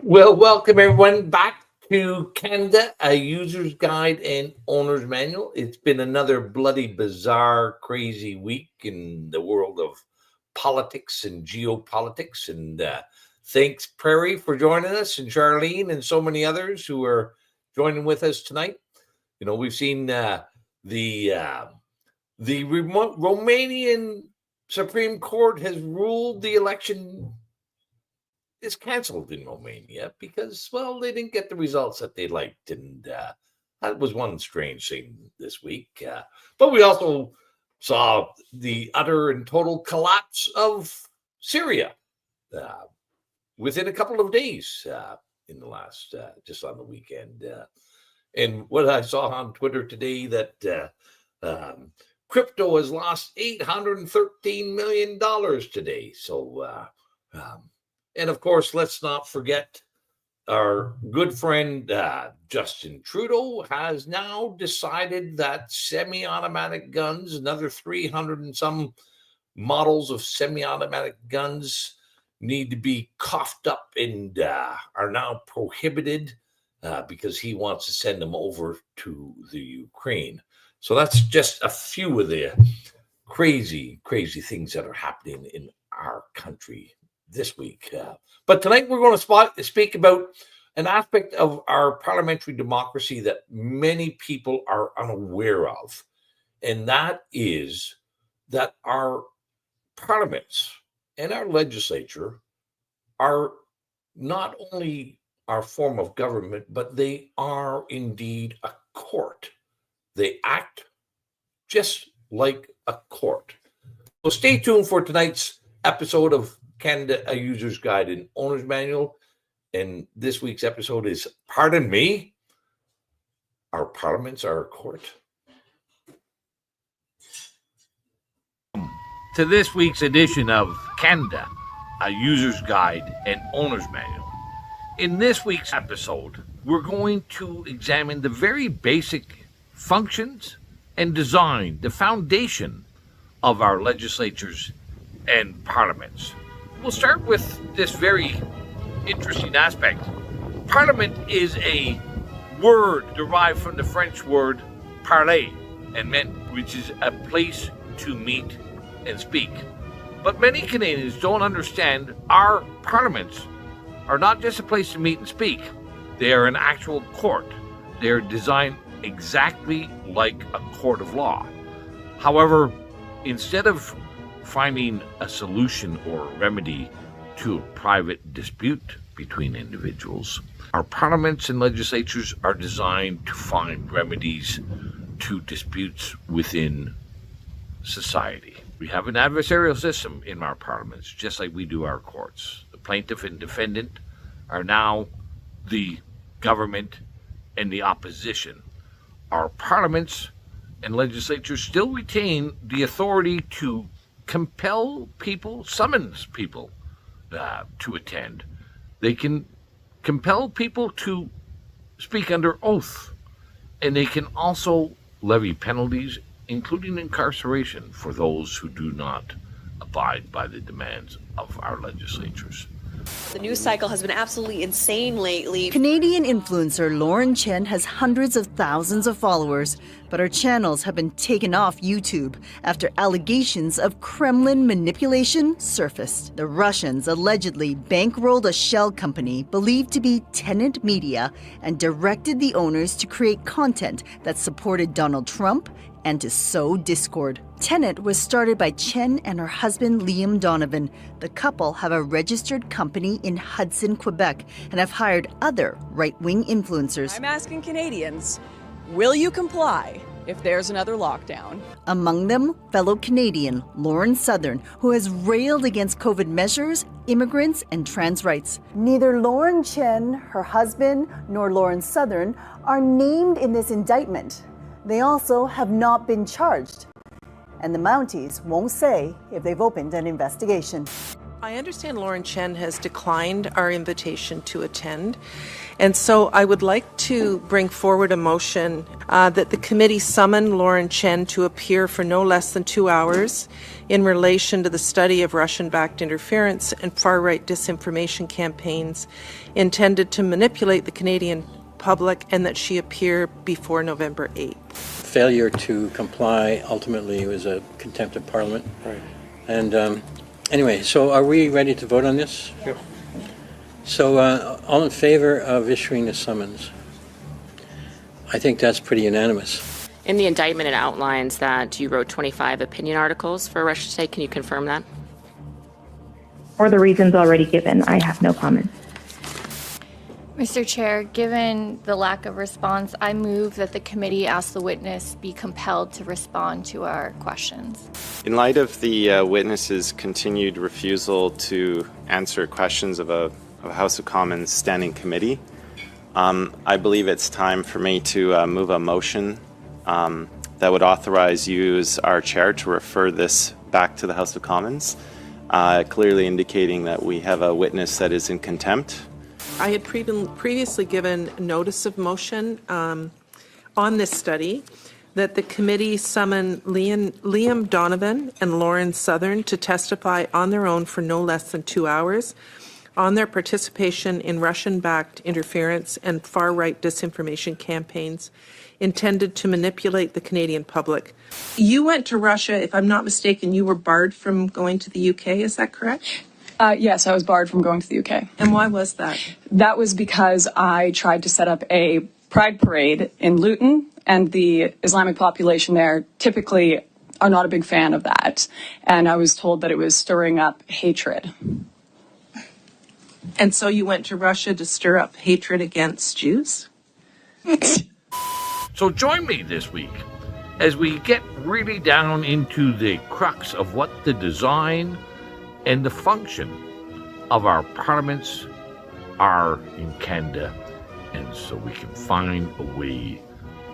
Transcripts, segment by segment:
Well, welcome everyone back to Canada, a user's guide and owner's manual. It's been another bloody, bizarre, crazy week in the world of politics and geopolitics. And thanks, Prairie, for joining us, and Charlene, and so many others who are joining with us tonight. You know, we've seen the Romanian Supreme Court has ruled the election is canceled in Romania because, well, they didn't get the results that they liked. And that was one strange thing this week. But we also saw the utter and total collapse of Syria within a couple of days in the last, just on the weekend. And what I saw on Twitter today that crypto has lost $813 million today. So, and of course, let's not forget our good friend Justin Trudeau has now decided that semi-automatic guns, another 300 and some models of semi-automatic guns, need to be coughed up and are now prohibited because he wants to send them over to the Ukraine. So that's just a few of the crazy things that are happening in our country this week. But tonight we're going to speak about an aspect of our parliamentary democracy that many people are unaware of. And that is that our parliaments and our legislature are not only our form of government, but they are indeed a court. They act just like a court. So stay tuned for tonight's episode of Canada, a user's guide and owner's manual. And this week's episode is, pardon me, our parliaments are a court. To this week's edition of Canada, a user's guide and owner's manual. In this week's episode, we're going to examine the very basic functions and design, the foundation of our legislatures and parliaments. We'll start with this very interesting aspect. Parliament is a word derived from the French word parler, which is a place to meet and speak. But many Canadians don't understand our parliaments are not just a place to meet and speak. They are an actual court. They are designed exactly like a court of law. However, instead of finding a solution or remedy to a private dispute between individuals, our parliaments and legislatures are designed to find remedies to disputes within society. We have an adversarial system in our parliaments, just like we do our courts. The plaintiff and defendant are now the government and the opposition. Our parliaments and legislatures still retain the authority to compel people, summons people to attend. They can compel people to speak under oath, and they can also levy penalties, including incarceration, for those who do not abide by the demands of our legislatures. The news cycle has been absolutely insane lately. Canadian influencer Lauren Chen has hundreds of thousands of followers, but her channels have been taken off YouTube after allegations of Kremlin manipulation surfaced. The Russians allegedly bankrolled a shell company believed to be Tenet Media and directed the owners to create content that supported Donald Trump and to sow discord. Tenet was started by Chen and her husband Liam Donovan. The couple have a registered company in Hudson, Quebec, and have hired other right-wing influencers. I'm asking Canadians, will you comply if there's another lockdown? Among them, fellow Canadian Lauren Southern, who has railed against COVID measures, immigrants, and trans rights. Neither Lauren Chen, her husband, nor Lauren Southern are named in this indictment. They also have not been charged, and the Mounties won't say if they've opened an investigation. I understand Lauren Chen has declined our invitation to attend, and so I would like to bring forward a motion that the committee summon Lauren Chen to appear for no less than 2 hours in relation to the study of Russian-backed interference and far-right disinformation campaigns intended to manipulate the Canadian public, and that she appear before November 8th. Failure to comply ultimately was a contempt of Parliament. Right. And anyway, so are we ready to vote on this? Yep. So all in favor of issuing the summons? I think that's pretty unanimous. In the indictment, it outlines that you wrote 25 opinion articles for Russia Today. Can you confirm that? For the reasons already given, I have no comment. Mr. Chair, given the lack of response, I move that the committee ask the witness be compelled to respond to our questions. In light of the witness's continued refusal to answer questions of a House of Commons standing committee, I believe it's time for me to move a motion that would authorize you as our chair to refer this back to the House of Commons, clearly indicating that we have a witness that is in contempt. I had previously given notice of motion on this study that the committee summon Liam Donovan and Lauren Southern to testify on their own for no less than 2 hours on their participation in Russian-backed interference and far-right disinformation campaigns intended to manipulate the Canadian public. You went to Russia, if I'm not mistaken, you were barred from going to the UK, is that correct? Yes, I was barred from going to the UK. And why was that? That was because I tried to set up a pride parade in Luton, and the Islamic population there typically are not a big fan of that. And I was told that it was stirring up hatred. And so you went to Russia to stir up hatred against Jews? So join me this week as we get really down into the crux of what the design and the function of our parliaments are in Canada, and so we can find a way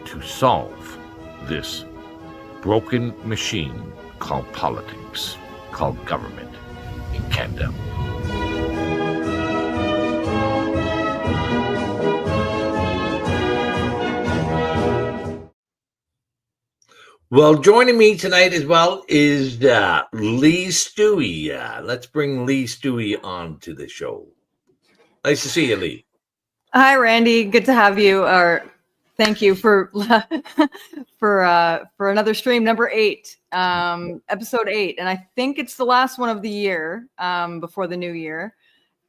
to solve this broken machine called politics, called government in Canada. Well, joining me tonight as well is Leigh Stewy. Let's bring Leigh Stewy on to the show. Nice to see you, Leigh. Hi, Randy. Good to have you. Thank you for for another stream, number 8, episode 8, and I think it's the last one of the year before the new year.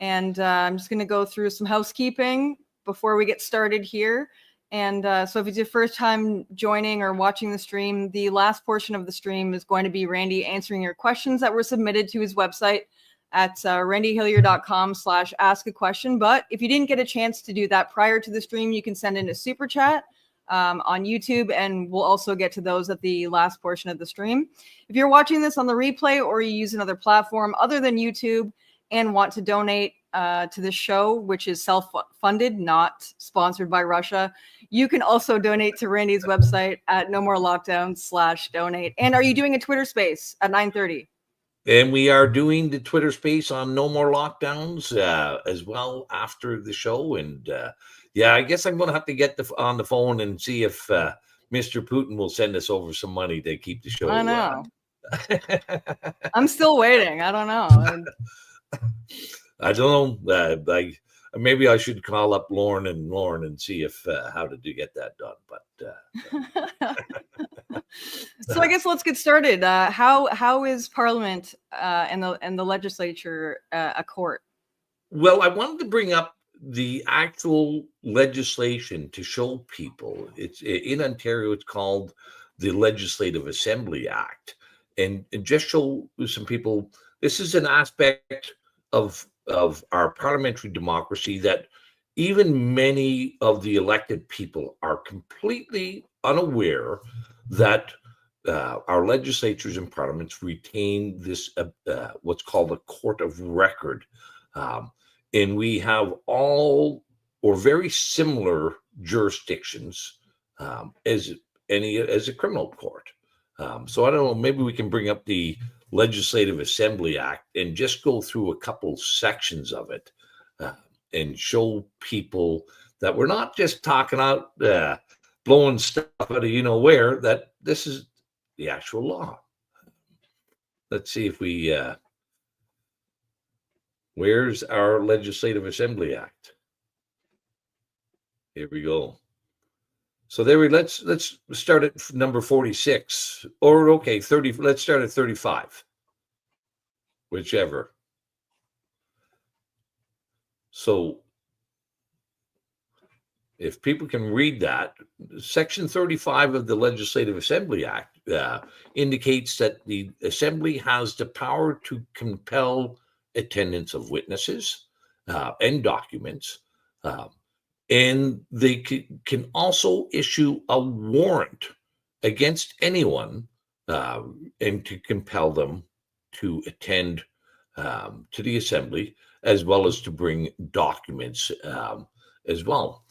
And I'm just going to go through some housekeeping before we get started here. And so if it's your first time joining or watching the stream, the last portion of the stream is going to be Randy answering your questions that were submitted to his website at randyhillier.com/ask a question. But if you didn't get a chance to do that prior to the stream, you can send in a super chat on YouTube, and we'll also get to those at the last portion of the stream. If you're watching this on the replay or you use another platform other than YouTube and want to donate to the show, which is self-funded, not sponsored by Russia, you can also donate to Randy's website at nomorelocdowns/donate. And are you doing a Twitter space at 9:30? And we are doing the Twitter space on No More Lockdowns as well after the show. And yeah, I guess I'm going to have to get on the phone and see if Mr. Putin will send us over some money to keep the show. I know. I'm still waiting. I don't know. I don't know. Maybe I should call up Lauren and see if how to get that done. But so I guess let's get started. How is Parliament and the legislature a court? Well, I wanted to bring up the actual legislation to show people. It's in Ontario. It's called the Legislative Assembly Act, and just show some people this is an aspect of our parliamentary democracy that even many of the elected people are completely unaware that our legislatures and parliaments retain this what's called a court of record, and we have all or very similar jurisdictions as a criminal court. So I don't know, maybe we can bring up the Legislative Assembly Act and just go through a couple sections of it and show people that we're not just talking out blowing stuff out of you know where, that this is the actual law. Let's see if we where's our Legislative Assembly Act? Here we go. So there let's start at number 46, or okay, 30. Let's start at 35, whichever. So if people can read that, Section 35 of the Legislative Assembly Act indicates that the Assembly has the power to compel attendance of witnesses and documents, and they can also issue a warrant against anyone and to compel them to attend to the Assembly, as well as to bring documents as well.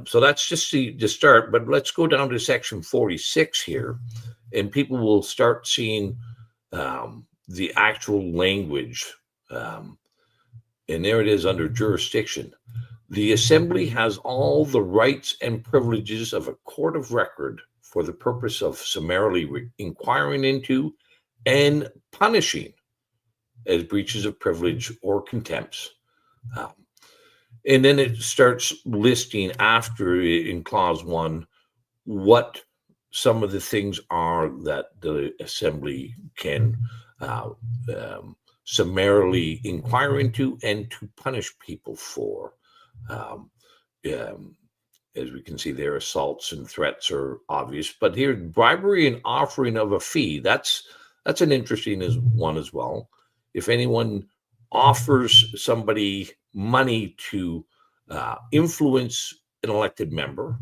So that's just the start, but let's go down to Section 46 here, and people will start seeing the actual language. And there it is under jurisdiction. The Assembly has all the rights and privileges of a court of record for the purpose of summarily inquiring into and punishing as breaches of privilege or contempts. And then it starts listing after, in clause 1, what some of the things are that the Assembly can summarily inquire into and to punish people for. As we can see there, assaults and threats are obvious, but here bribery and offering of a fee, that's an interesting one as well. If anyone offers somebody money to influence an elected member,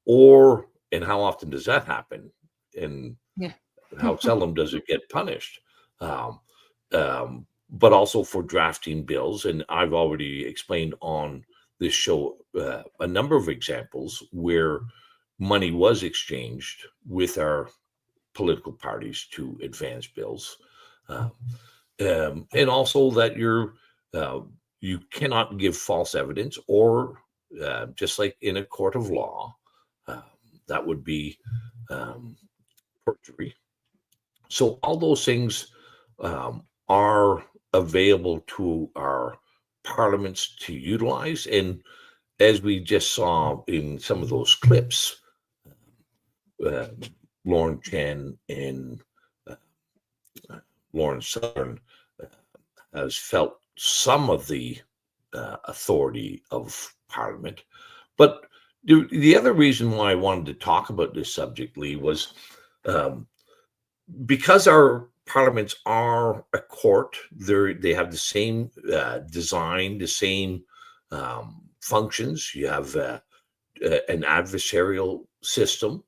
and how often does that happen, and how seldom does it get punished, but also for drafting bills. And I've already explained on this show a number of examples where money was exchanged with our political parties to advance bills, and also that you cannot give false evidence, or just like in a court of law, that would be perjury. So all those things are available to our parliaments to utilize. And as we just saw in some of those clips, Lauren Chen and Lauren Southern has felt some of the authority of Parliament. But the other reason why I wanted to talk about this subject, Leigh, was because our parliaments are a court. They have the same design, the same functions. You have an adversarial system.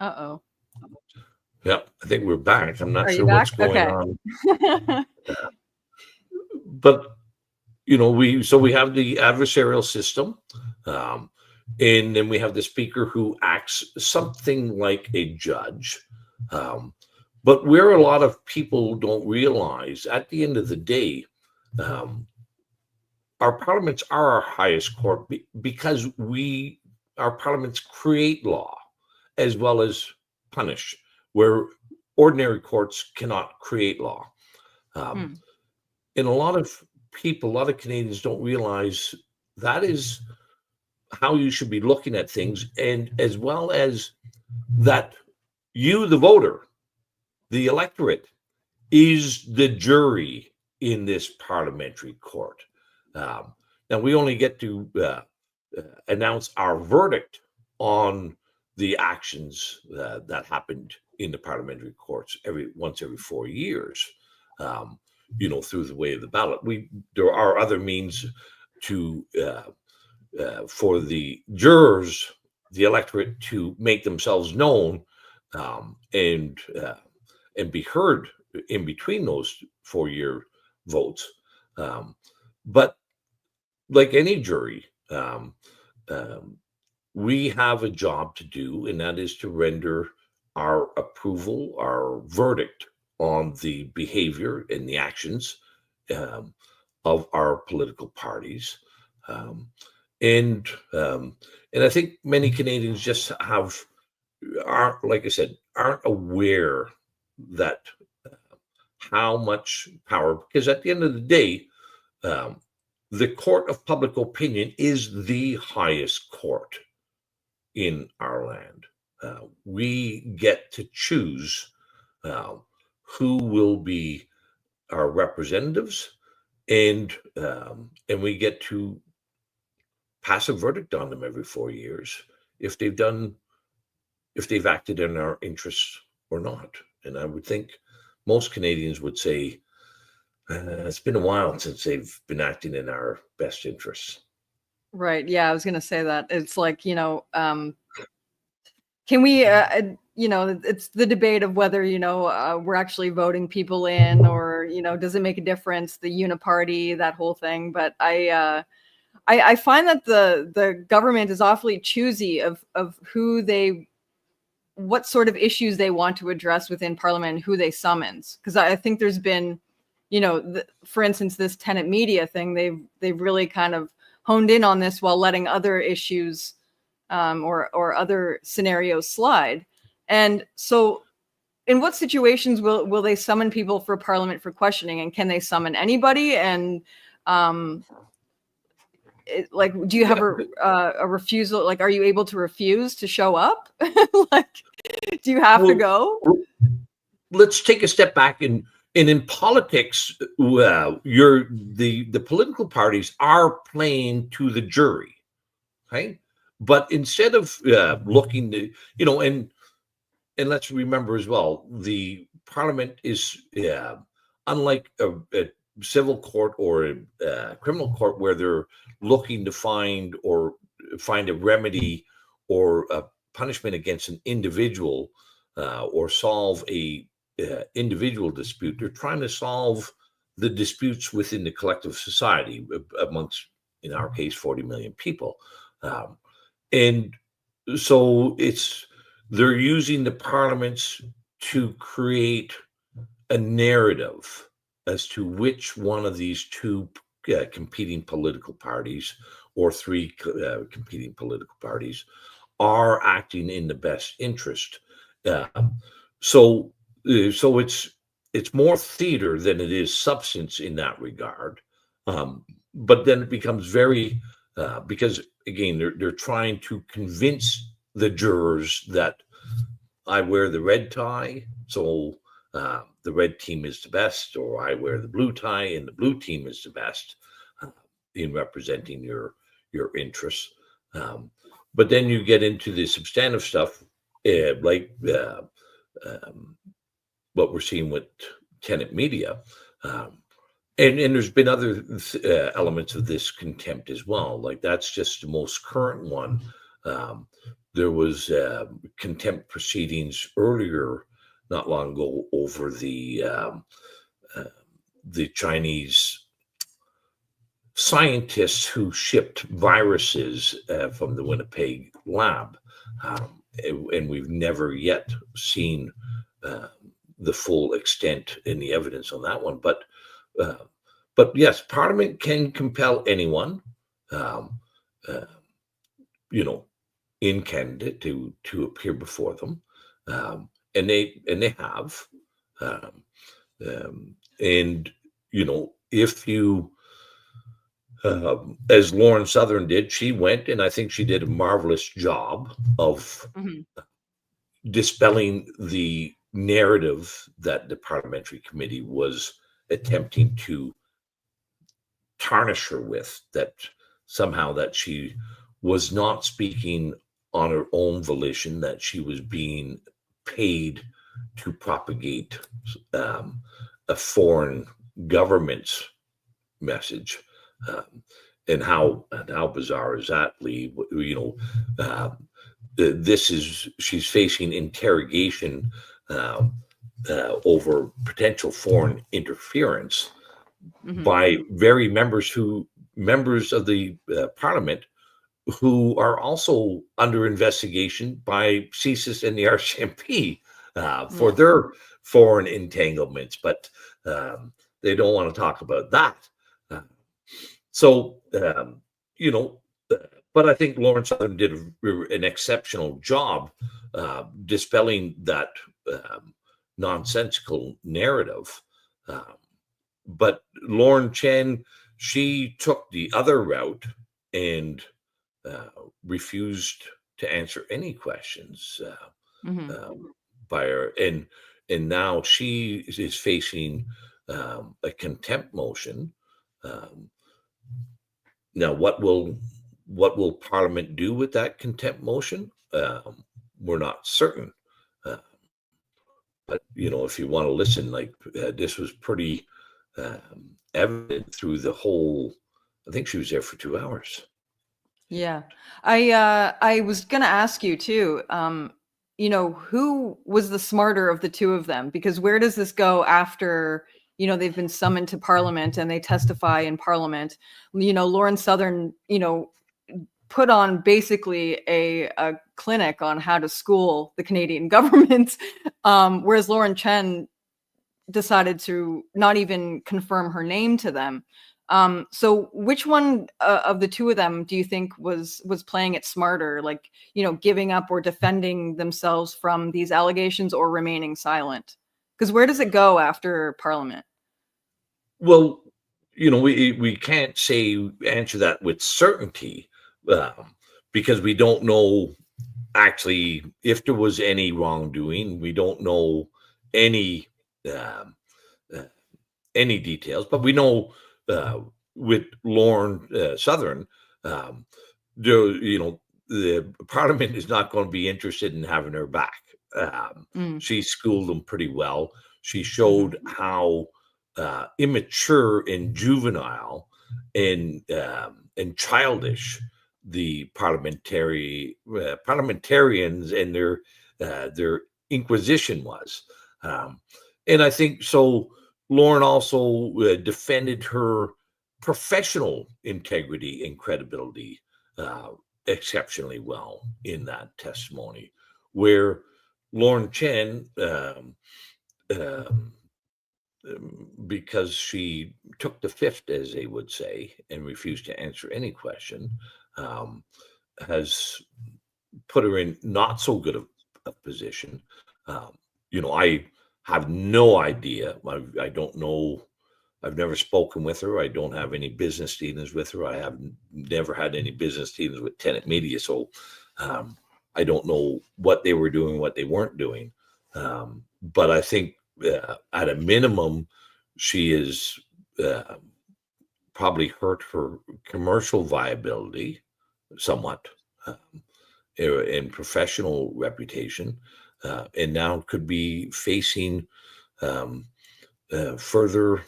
Uh-oh. Yep, I think we're back. I'm not Are you sure what's back? going Okay. on. But we have the adversarial system, and then we have the speaker who acts something like a judge. But where a lot of people don't realize, at the end of the day, our parliaments are our highest court because our parliaments create law as well as punish, where ordinary courts cannot create law. And a lot of Canadians don't realize that is how you should be looking at things, and as well as that you, the voter, the electorate, is the jury in this parliamentary court. Now, we only get to announce our verdict on the actions that happened in the parliamentary courts once every 4 years, through the way of the ballot. There are other means to for the jurors the electorate to make themselves known and be heard in between those 4-year votes. But like any jury, we have a job to do, and that is to render our approval, our verdict on the behavior and the actions of our political parties. And I think many Canadians just aren't, like I said, aren't aware that how much power, because at the end of the day, the court of public opinion is the highest court in our land. We get to choose who will be our representatives, and we get to pass a verdict on them every 4 years if they've acted in our interests or not. And I would think most Canadians would say it's been a while since they've been acting in our best interests. Right. Yeah, I was going to say that. It's like, can we, it's the debate of whether, we're actually voting people in, or, does it make a difference, the uniparty, that whole thing. But I find that the government is awfully choosy of what sort of issues they want to address within Parliament and who they summons. Because I think there's been, for instance, this Tenet Media thing, they've really kind of honed in on this while letting other issues or other scenarios slide. And so in what situations will they summon people for Parliament for questioning, and can they summon anybody? And do you have a refusal? Like, are you able to refuse to show up? Do you have to go? Let's take a step back. And in politics, the political parties are playing to the jury, okay? But instead of looking to, and let's remember as well, the Parliament is unlike a civil court or a criminal court where they're looking to find a remedy or a punishment against an individual or solve a individual dispute. They're trying to solve the disputes within the collective society amongst, in our case, 40 million people. And so they're using the parliaments to create a narrative as to which one of these two competing political parties or three competing political parties are acting in the best interest. So it's more theater than it is substance in that regard. But then it becomes very because again they're trying to convince the jurors that I wear the red tie, so the red team is the best, or I wear the blue tie and the blue team is the best in representing your interests. But then you get into the substantive stuff, like what we're seeing with Tenet Media. And there's been other elements of this contempt as well. Like that's just the most current one. There was contempt proceedings earlier, not long ago, over the Chinese scientists who shipped viruses from the Winnipeg lab, and we've never yet seen the full extent and the evidence on that one. But yes, Parliament can compel anyone, in Canada to appear before them, and they have, and if you, as Lauren Southern did, she went, and I think she did a marvelous job of dispelling the narrative that the parliamentary committee was attempting to tarnish her with, that somehow that she was not speaking on her own volition, that she was being paid to propagate a foreign government's message. And how bizarre is that, Leigh? she's facing interrogation over potential foreign interference by very members of the parliament who are also under investigation by CSIS and the RCMP for their foreign entanglements, but they don't want to talk about that. But I think Lauren Southern did an exceptional job dispelling that nonsensical narrative. But Lauren Chen, she took the other route and refused to answer any questions by her, and now she is facing a contempt motion. Now, what will Parliament do with that contempt motion? We're not certain. But if you want to listen, this was pretty evident through the whole. I think she was there for 2 hours. Yeah, I was gonna ask you too. Who was the smarter of the two of them? Because where does this go after they've been summoned to Parliament and they testify in Parliament? Lauren Southern, put on basically a clinic on how to school the Canadian government, whereas Lauren Chen decided to not even confirm her name to them. So which one of the two of them do you think was playing it smarter, giving up or defending themselves from these allegations or remaining silent? Because where does it go after Parliament? Well, we can't answer that with certainty because we don't know actually if there was any wrongdoing. We don't know any details, but we know with Lauren Southern, the Parliament is not going to be interested in having her back. She schooled them pretty well. She showed how immature and juvenile and childish the parliamentarians and their inquisition was, and I think so. Lauren also defended her professional integrity and credibility exceptionally well in that testimony, where Lauren Chen, because she took the fifth, as they would say, and refused to answer any question, has put her in not so good a position. I have no idea. I don't know. I've never spoken with her. I don't have any business dealings with her. I have never had any business dealings with Tenet Media. So I don't know what they were doing, what they weren't doing. But I think at a minimum, she is probably hurt her commercial viability somewhat and professional reputation. And now could be facing further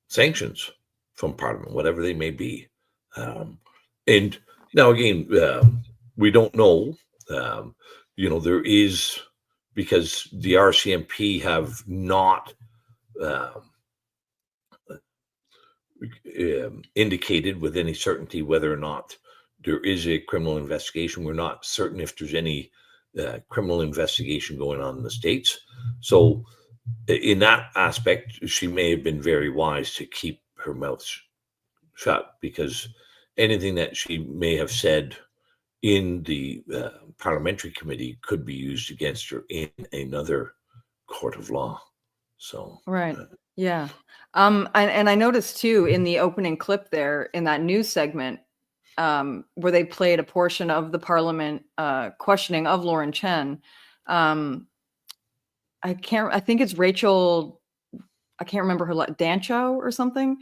sanctions from Parliament, whatever they may be. And now again, we don't know. There is, because the RCMP have not indicated with any certainty whether or not there is a criminal investigation. We're not certain if there's any criminal investigation going on in the States. So in that aspect, she may have been very wise to keep her mouth shut, because anything that she may have said in the parliamentary committee could be used against her in another court of law. So right. Yeah. And I noticed too in the opening clip there in that news segment, where they played a portion of the Parliament questioning of Lauren Chen. I think it's Rachel, I can't remember her, Dancho or something.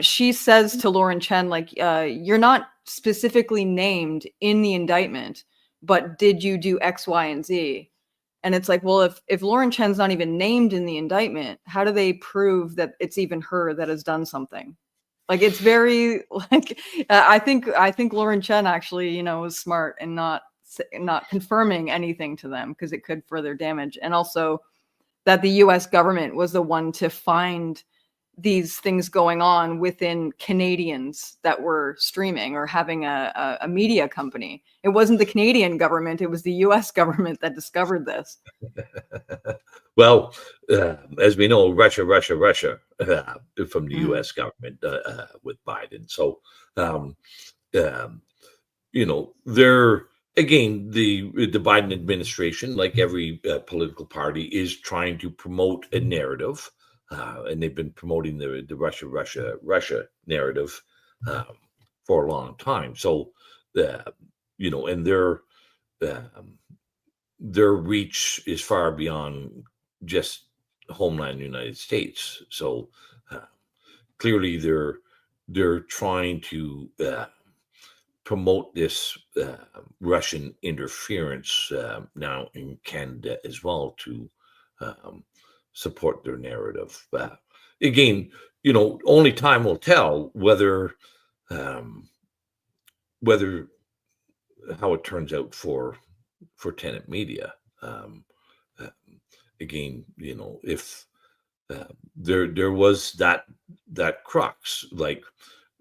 She says to Lauren Chen, you're not specifically named in the indictment, but did you do X, Y, and Z? And it's like, well, if Lauren Chen's not even named in the indictment, how do they prove that it's even her that has done something? It's very I think Lauren Chen actually, was smart and not not confirming anything to them because it could further damage, and also that the U.S. government was the one to find these things going on within Canadians that were streaming or having a media company. It wasn't the Canadian government, it was the US government that discovered this. Well, as we know, Russia from the US government with Biden. So, they're, again, the Biden administration, like every political party, is trying to promote a narrative. And they've been promoting the Russia narrative for a long time. So, and their reach is far beyond just homeland United States. So clearly, they're trying to promote this Russian interference now in Canada as well to support their narrative. Again, only time will tell whether how it turns out for Tenet Media. Again, if there was that crux, like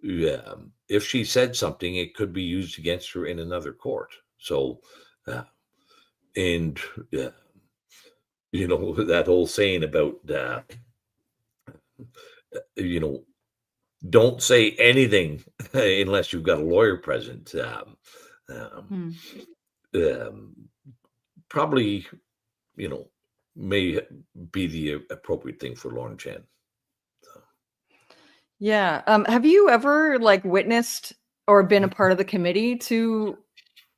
if she said something, it could be used against her in another court. So, that whole saying about, don't say anything unless you've got a lawyer present. Probably, may be the appropriate thing for Lauren Chen. So. Yeah. Have you ever witnessed or been a part of the committee to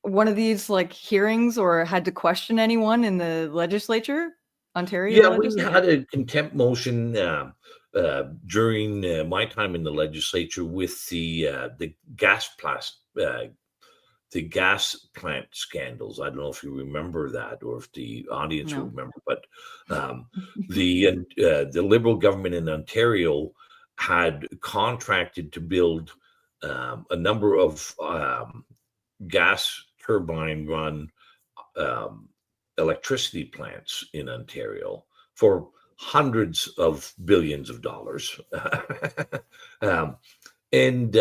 one of these hearings or had to question anyone in the legislature? Ontario legislature? We had a contempt motion during my time in the legislature with the gas plant scandals. I don't know if you remember that or if the audience will remember, but the Liberal government in Ontario had contracted to build a number of gas turbine run electricity plants in Ontario for hundreds of billions of dollars. And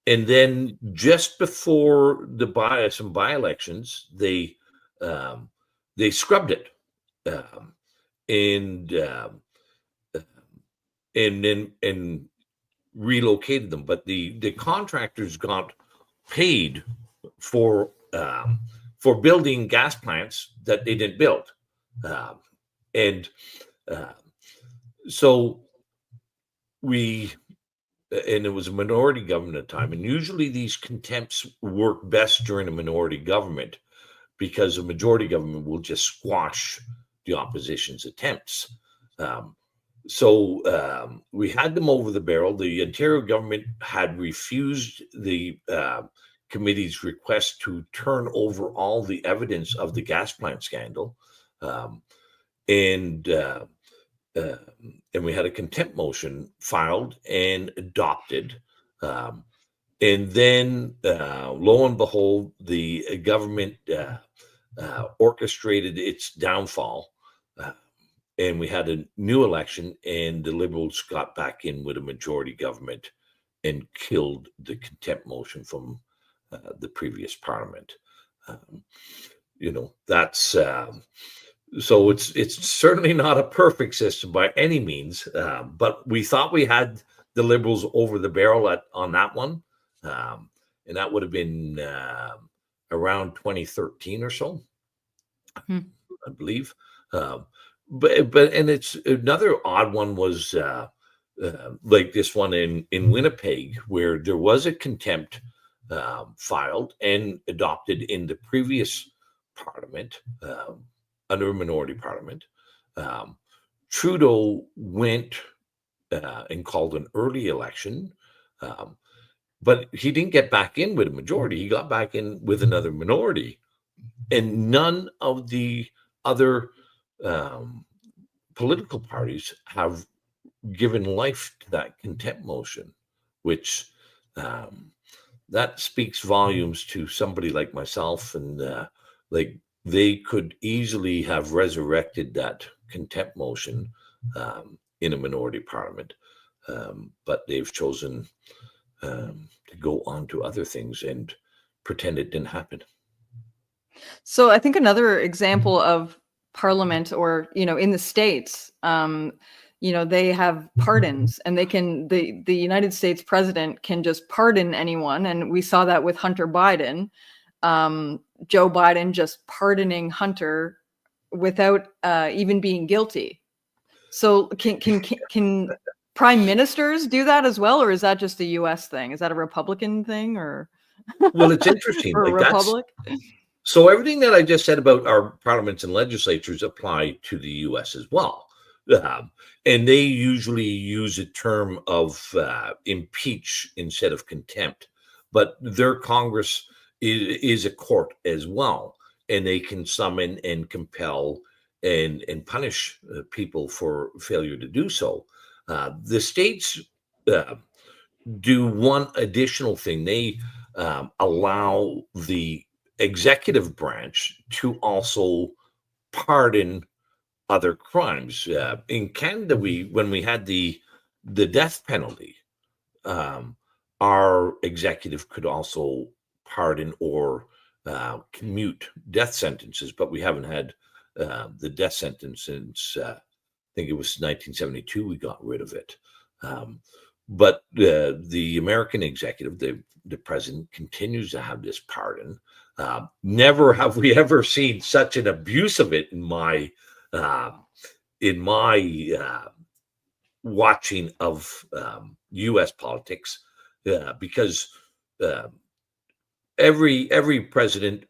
then just before some by-elections, they scrubbed it and relocated them. But the contractors got paid for building gas plants that they didn't build. So it was a minority government at the time. And usually these contempts work best during a minority government because a majority government will just squash the opposition's attempts. So we had them over the barrel. The Ontario government had refused the committee's request to turn over all the evidence of the gas plant scandal. And we had a contempt motion filed and adopted. And then, lo and behold, the government orchestrated its downfall. And we had a new election, and the Liberals got back in with a majority government and killed the contempt motion from the previous parliament. That's so it's certainly not a perfect system by any means, but we thought we had the Liberals over the barrel on that one, and that would have been around 2013 or so, I believe. But it's another odd one was like this one in Winnipeg, where there was a contempt filed and adopted in the previous parliament under a minority parliament. Trudeau went and called an early election, but he didn't get back in with a majority. He got back in with another minority, and none of the other political parties have given life to that contempt motion, which that speaks volumes to somebody like myself, and like they could easily have resurrected that contempt motion in a minority parliament, but they've chosen to go on to other things and pretend it didn't happen. So I think another example of parliament, or in the States, they have pardons, and the United States president can just pardon anyone, and we saw that with Hunter Biden. Joe Biden just pardoning Hunter without even being guilty. So can prime ministers do that as well, or is that just a U.S. thing? Is that a Republican thing, or? Well, it's interesting. Or a like republic? So everything that I just said about our parliaments and legislatures apply to the U.S. as well. And they usually use a term of impeach instead of contempt. But their Congress is a court as well. And they can summon and compel and punish people for failure to do so. The states do one additional thing. They allow the executive branch to also pardon other crimes. In Canada, when we had the death penalty, our executive could also pardon or commute death sentences, but we haven't had the death sentence since I think it was 1972. We got rid of it. But the American executive, the president, continues to have this pardon. Never have we ever seen such an abuse of it in my watching of U.S. politics, because every president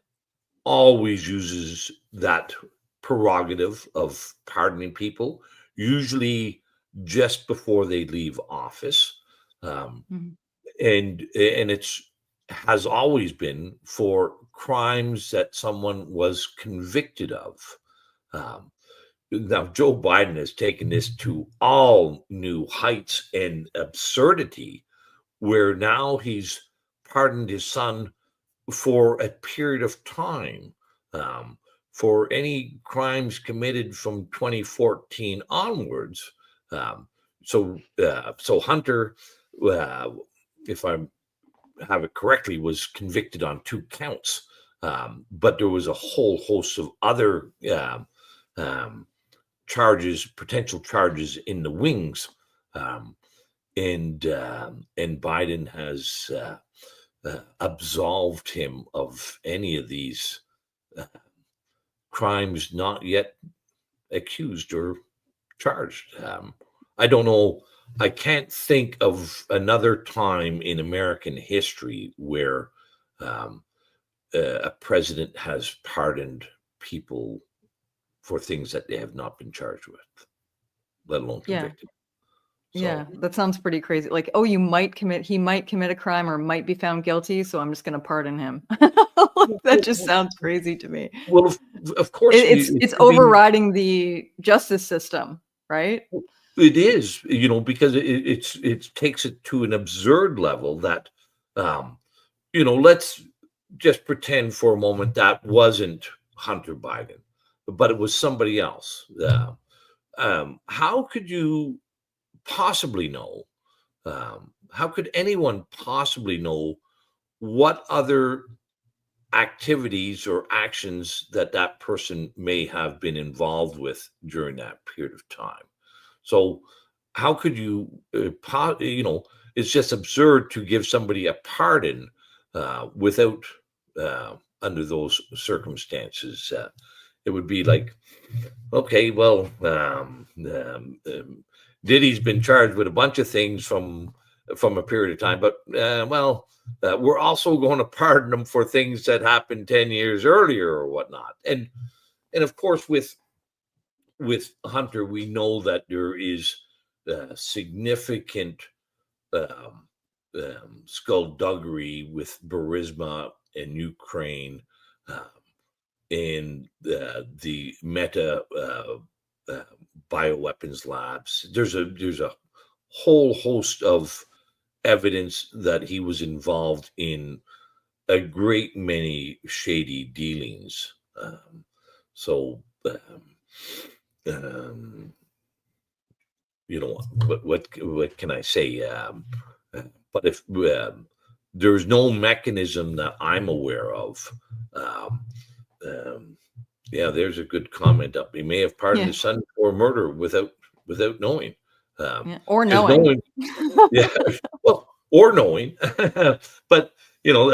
always uses that prerogative of pardoning people, usually just before they leave office, and it's has always been for crimes that someone was convicted of. Now, Joe Biden has taken this to all new heights and absurdity, where now he's pardoned his son for a period of time for any crimes committed from 2014 onwards. So Hunter, if I have it correctly, was convicted on 2 counts, but there was a whole host of other potential charges in the wings, and Biden has absolved him of any of these crimes not yet accused or charged. I don't know. I can't think of another time in American history where a president has pardoned people for things that they have not been charged with, let alone convicted. Yeah, that sounds pretty crazy. Like, oh, he might commit a crime or might be found guilty, so I'm just going to pardon him. That just sounds crazy to me. Well, of course, it's overriding the justice system, right? It is, because it takes it to an absurd level that, let's just pretend for a moment that wasn't Hunter Biden, but it was somebody else. How could you possibly know? How could anyone possibly know what other activities or actions that person may have been involved with during that period of time? So how could you, it's just absurd to give somebody a pardon without, under those circumstances. It would be like, okay, well, Diddy's been charged with a bunch of things from a period of time, but we're also going to pardon him for things that happened 10 years earlier or whatnot. And of course, with Hunter, we know that there is significant skullduggery with Burisma and Ukraine, and the Meta bioweapons labs. There's a whole host of evidence that he was involved in a great many shady dealings. So, you know, what can I say? But if there's no mechanism that I'm aware of, um, yeah, there's a good comment up. He may have pardoned his son for murder without knowing. Or 'Cause knowing. yeah, well, or knowing, but you know,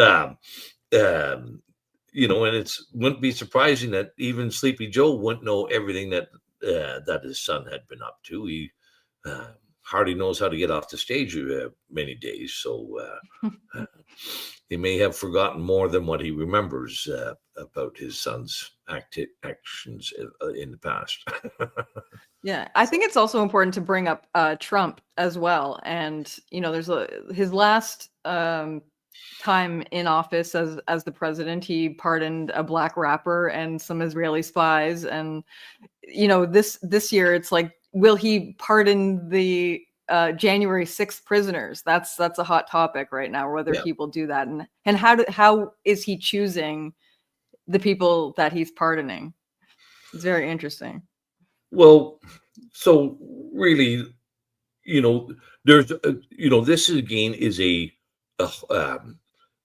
and it's wouldn't be surprising that even Sleepy Joe wouldn't know everything that his son had been up to. He uh, hardly knows how to get off the stage many days, so he may have forgotten more than what he remembers about his son's actions in the past. Yeah, I think it's also important to bring up Trump as well. And there's his last time in office as the president, he pardoned a black rapper and some Israeli spies. And this year, it's like, will he pardon the January 6th prisoners? That's a hot topic right now, whether he will do that, and how is he choosing the people that he's pardoning? It's very interesting. Well, so really, there's, this again is a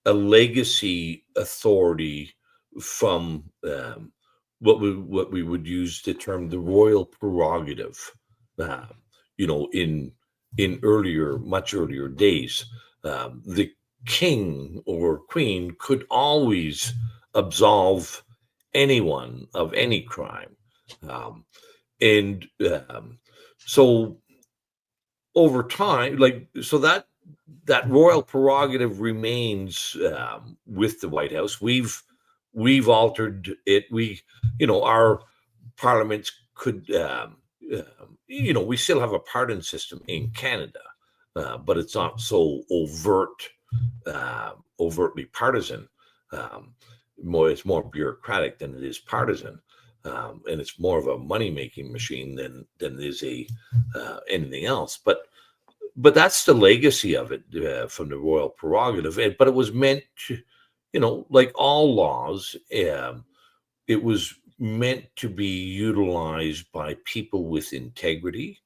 legacy authority from what we would use the term the royal prerogative. In much earlier days, the king or queen could always absolve anyone of any crime. And so over time, that royal prerogative remains with the White House. We've altered it. Our parliaments could, we still have a pardon system in Canada, but it's not so overtly partisan. It's more bureaucratic than it is partisan. And it's more of a money-making machine than it is anything else. But that's the legacy of it from the royal prerogative. But it was meant to, like all laws, it was meant to be utilized by people with integrity.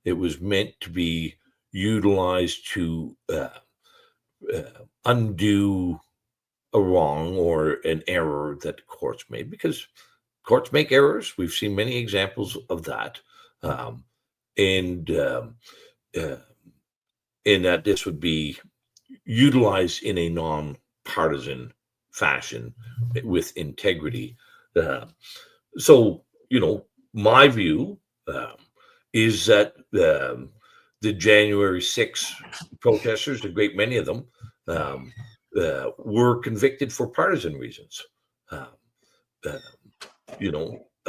It was meant to be utilized to undo a wrong or an error that the courts made, because courts make errors. We've seen many examples of that. And that this would be utilized in a non-partisan fashion with integrity. So, my view is that the January 6th protesters, a great many of them, were convicted for partisan reasons. I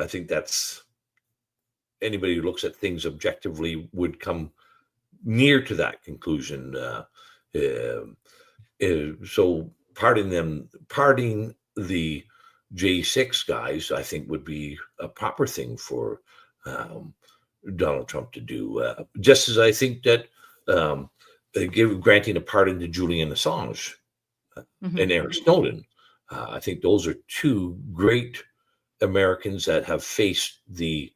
think that's anybody who looks at things objectively would come near to that conclusion. So pardoning the J6 guys, I think, would be a proper thing for Donald Trump to do. Just as I think that granting a pardon to Julian Assange and Eric Snowden, I think those are two great Americans that have faced the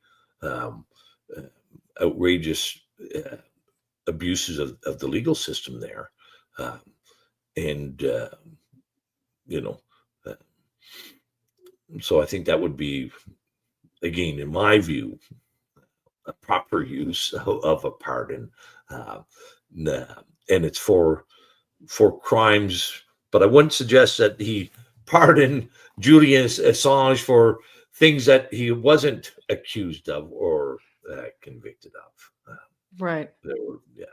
outrageous abuses of the legal system there. So I think that would be, again, in my view, a proper use of a pardon. And it's for crimes, but I wouldn't suggest that he pardoned Julian Assange for things that he wasn't accused of or convicted of. Right. Yeah.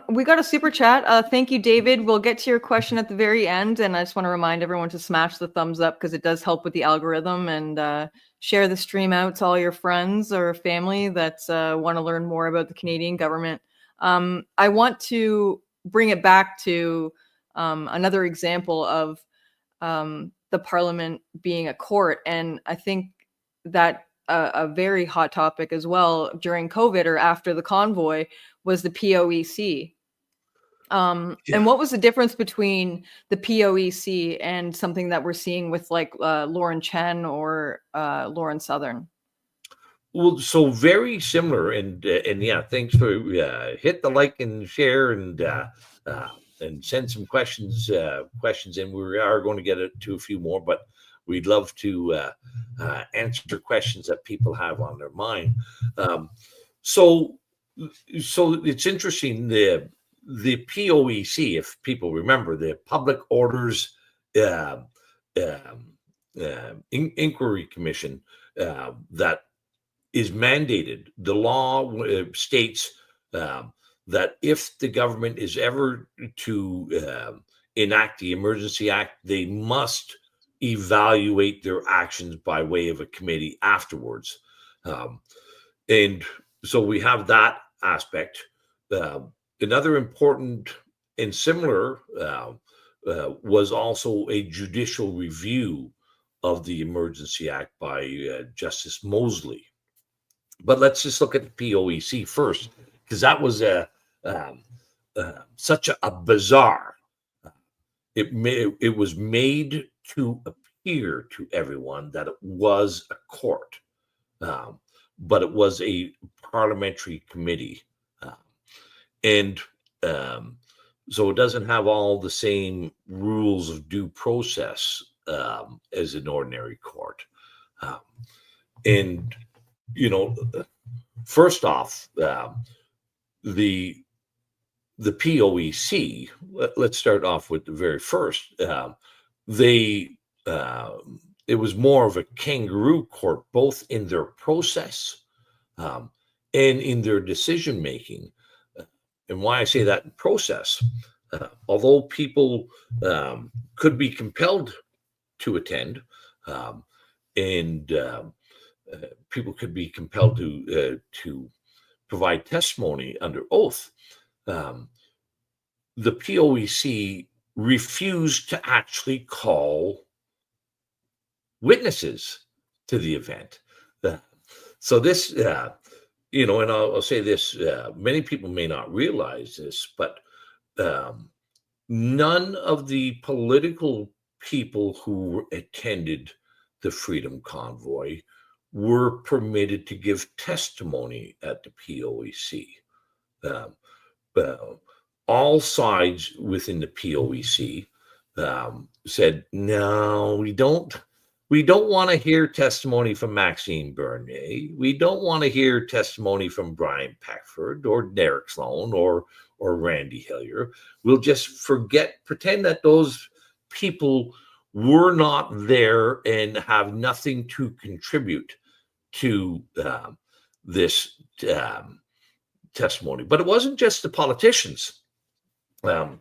We got a super chat. Thank you, David. We'll get to your question at the very end, and I just want to remind everyone to smash the thumbs up because it does help with the algorithm, and share the stream out to all your friends or family that want to learn more about the Canadian government. I want to bring it back to another example of the Parliament being a court, and I think that a very hot topic as well during COVID or after the convoy was the POEC. And what was the difference between the POEC and something that we're seeing with like Lauren Chen or Lauren Southern? Well, so very similar, and yeah, thanks for hit the like and share and send some questions in. We are going to get to a few more, but we'd love to answer questions that people have on their mind. So it's interesting. The POEC, if people remember, the Public Orders Inquiry Commission that is mandated. The law states that if the government is ever to enact the Emergency Act, they must evaluate their actions by way of a committee afterwards. And so we have that aspect. Another important and similar was also a judicial review of the Emergency Act by Justice Mosley. But let's just look at the POEC first, because that was such a bizarre. It was made to appear to everyone that it was a court, but it was a parliamentary committee, and so it doesn't have all the same rules of due process as an ordinary court, and. First off, the POEC. Let's start off with the very first. It was more of a kangaroo court, both in their process and in their decision making. And why I say that in process, although people could be compelled to attend, and people could be compelled to provide testimony under oath. The POEC refused to actually call witnesses to the event. So this, and I'll say this: many people may not realize this, but none of the political people who attended the Freedom Convoy were permitted to give testimony at the POEC. All sides within the POEC said, no, we don't want to hear testimony from Maxime Bernier. We don't want to hear testimony from Brian Peckford or Derek Sloan or Randy Hillier. We'll just pretend that those people were not there and have nothing to contribute to this testimony. But it wasn't just the politicians. In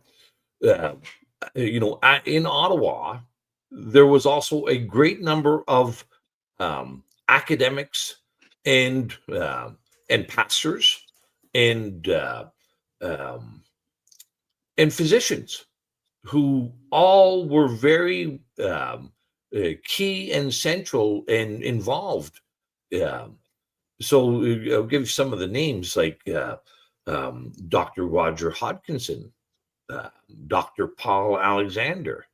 Ottawa, there was also a great number of academics and pastors and physicians who all were very key and central and involved. So I'll give you some of the names, like Dr. Roger Hodkinson, Dr. Paul Alexander,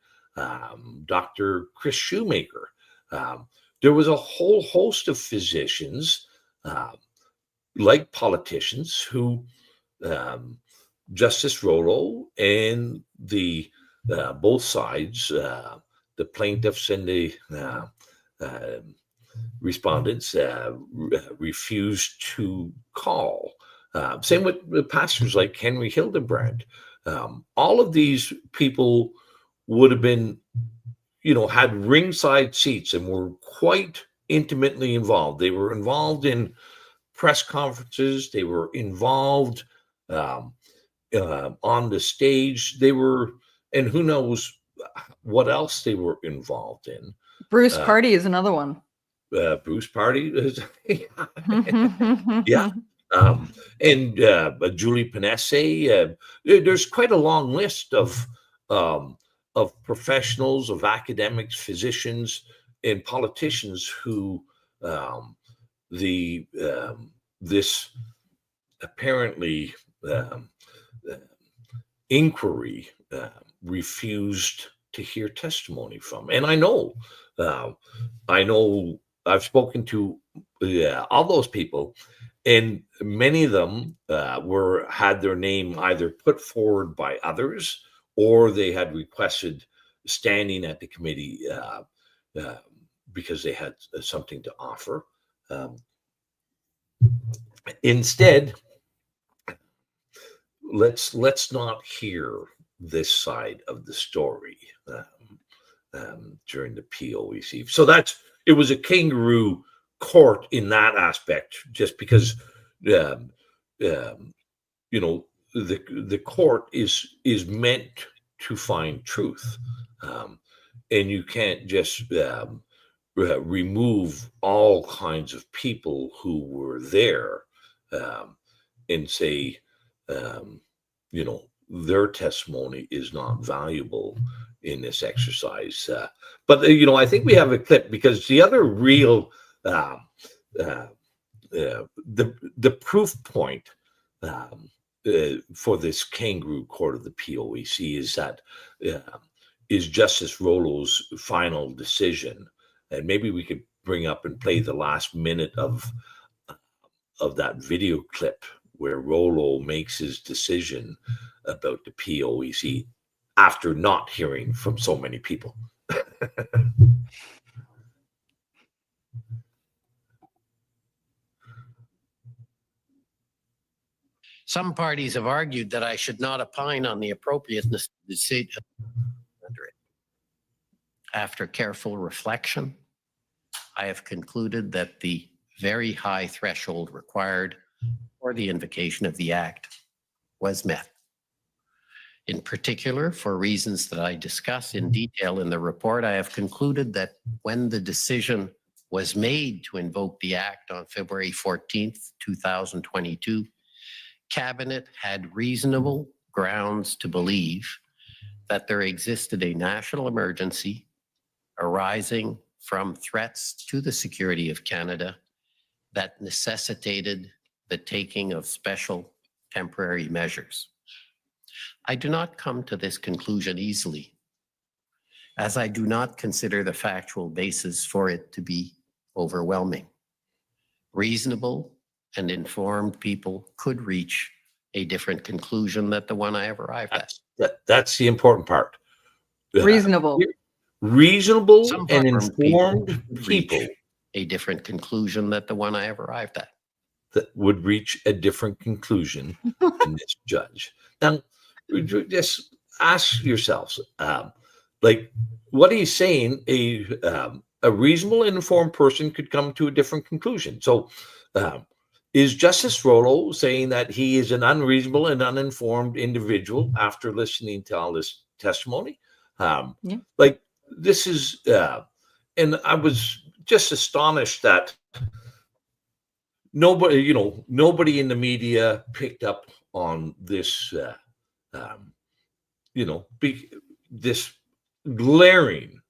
Dr. Chris Shoemaker. There was a whole host of physicians, like politicians, who Justice Rollo and the both sides, the plaintiffs and the respondents, refused to call. Same with pastors like Henry Hildebrand. All of these people would have been, had ringside seats and were quite intimately involved. They were involved in press conferences. They were involved on the stage. They were, and who knows what else they were involved in. Bruce Party is another one. Bruce Party is, yeah. And Julie Panesse. There's quite a long list of professionals, of academics, physicians, and politicians who this apparently inquiry refused to hear testimony from. And I know I've spoken to all those people, and many of them had their name either put forward by others, or they had requested standing at the committee because they had something to offer. Instead, let's not hear this side of the story during the POEC. So it was a kangaroo court in that aspect, just because the court is meant to find truth, and you can't just remove all kinds of people who were there and say their testimony is not valuable in this exercise. But I think we have a clip, because the other real the proof point for this kangaroo court of the POEC is Justice Rollo's final decision. And maybe we could bring up and play the last minute of that video clip where Rollo makes his decision about the POEC after not hearing from so many people. Some parties have argued that I should not opine on the appropriateness of the decision. After careful reflection, I have concluded that the very high threshold required for the invocation of the Act was met. In particular, for reasons that I discuss in detail in the report, I have concluded that when the decision was made to invoke the Act on February 14th, 2022, Cabinet had reasonable grounds to believe that there existed a national emergency arising from threats to the security of Canada that necessitated the taking of special temporary measures. I do not come to this conclusion easily, as I do not consider the factual basis for it to be overwhelming. Reasonable and informed people could reach a different conclusion than the one I have arrived at. That's the important part. Reasonable. Reasonable Some and harmed informed reach people a different conclusion than the one I have arrived at. that would reach a different conclusion than this judge. Now, just ask yourselves, like, what he's saying, a reasonable and informed person could come to a different conclusion. So, is Justice Rollo saying that he is an unreasonable and uninformed individual after listening to all this testimony? Like, this is, and I was just astonished that nobody in the media picked up on this, this glaring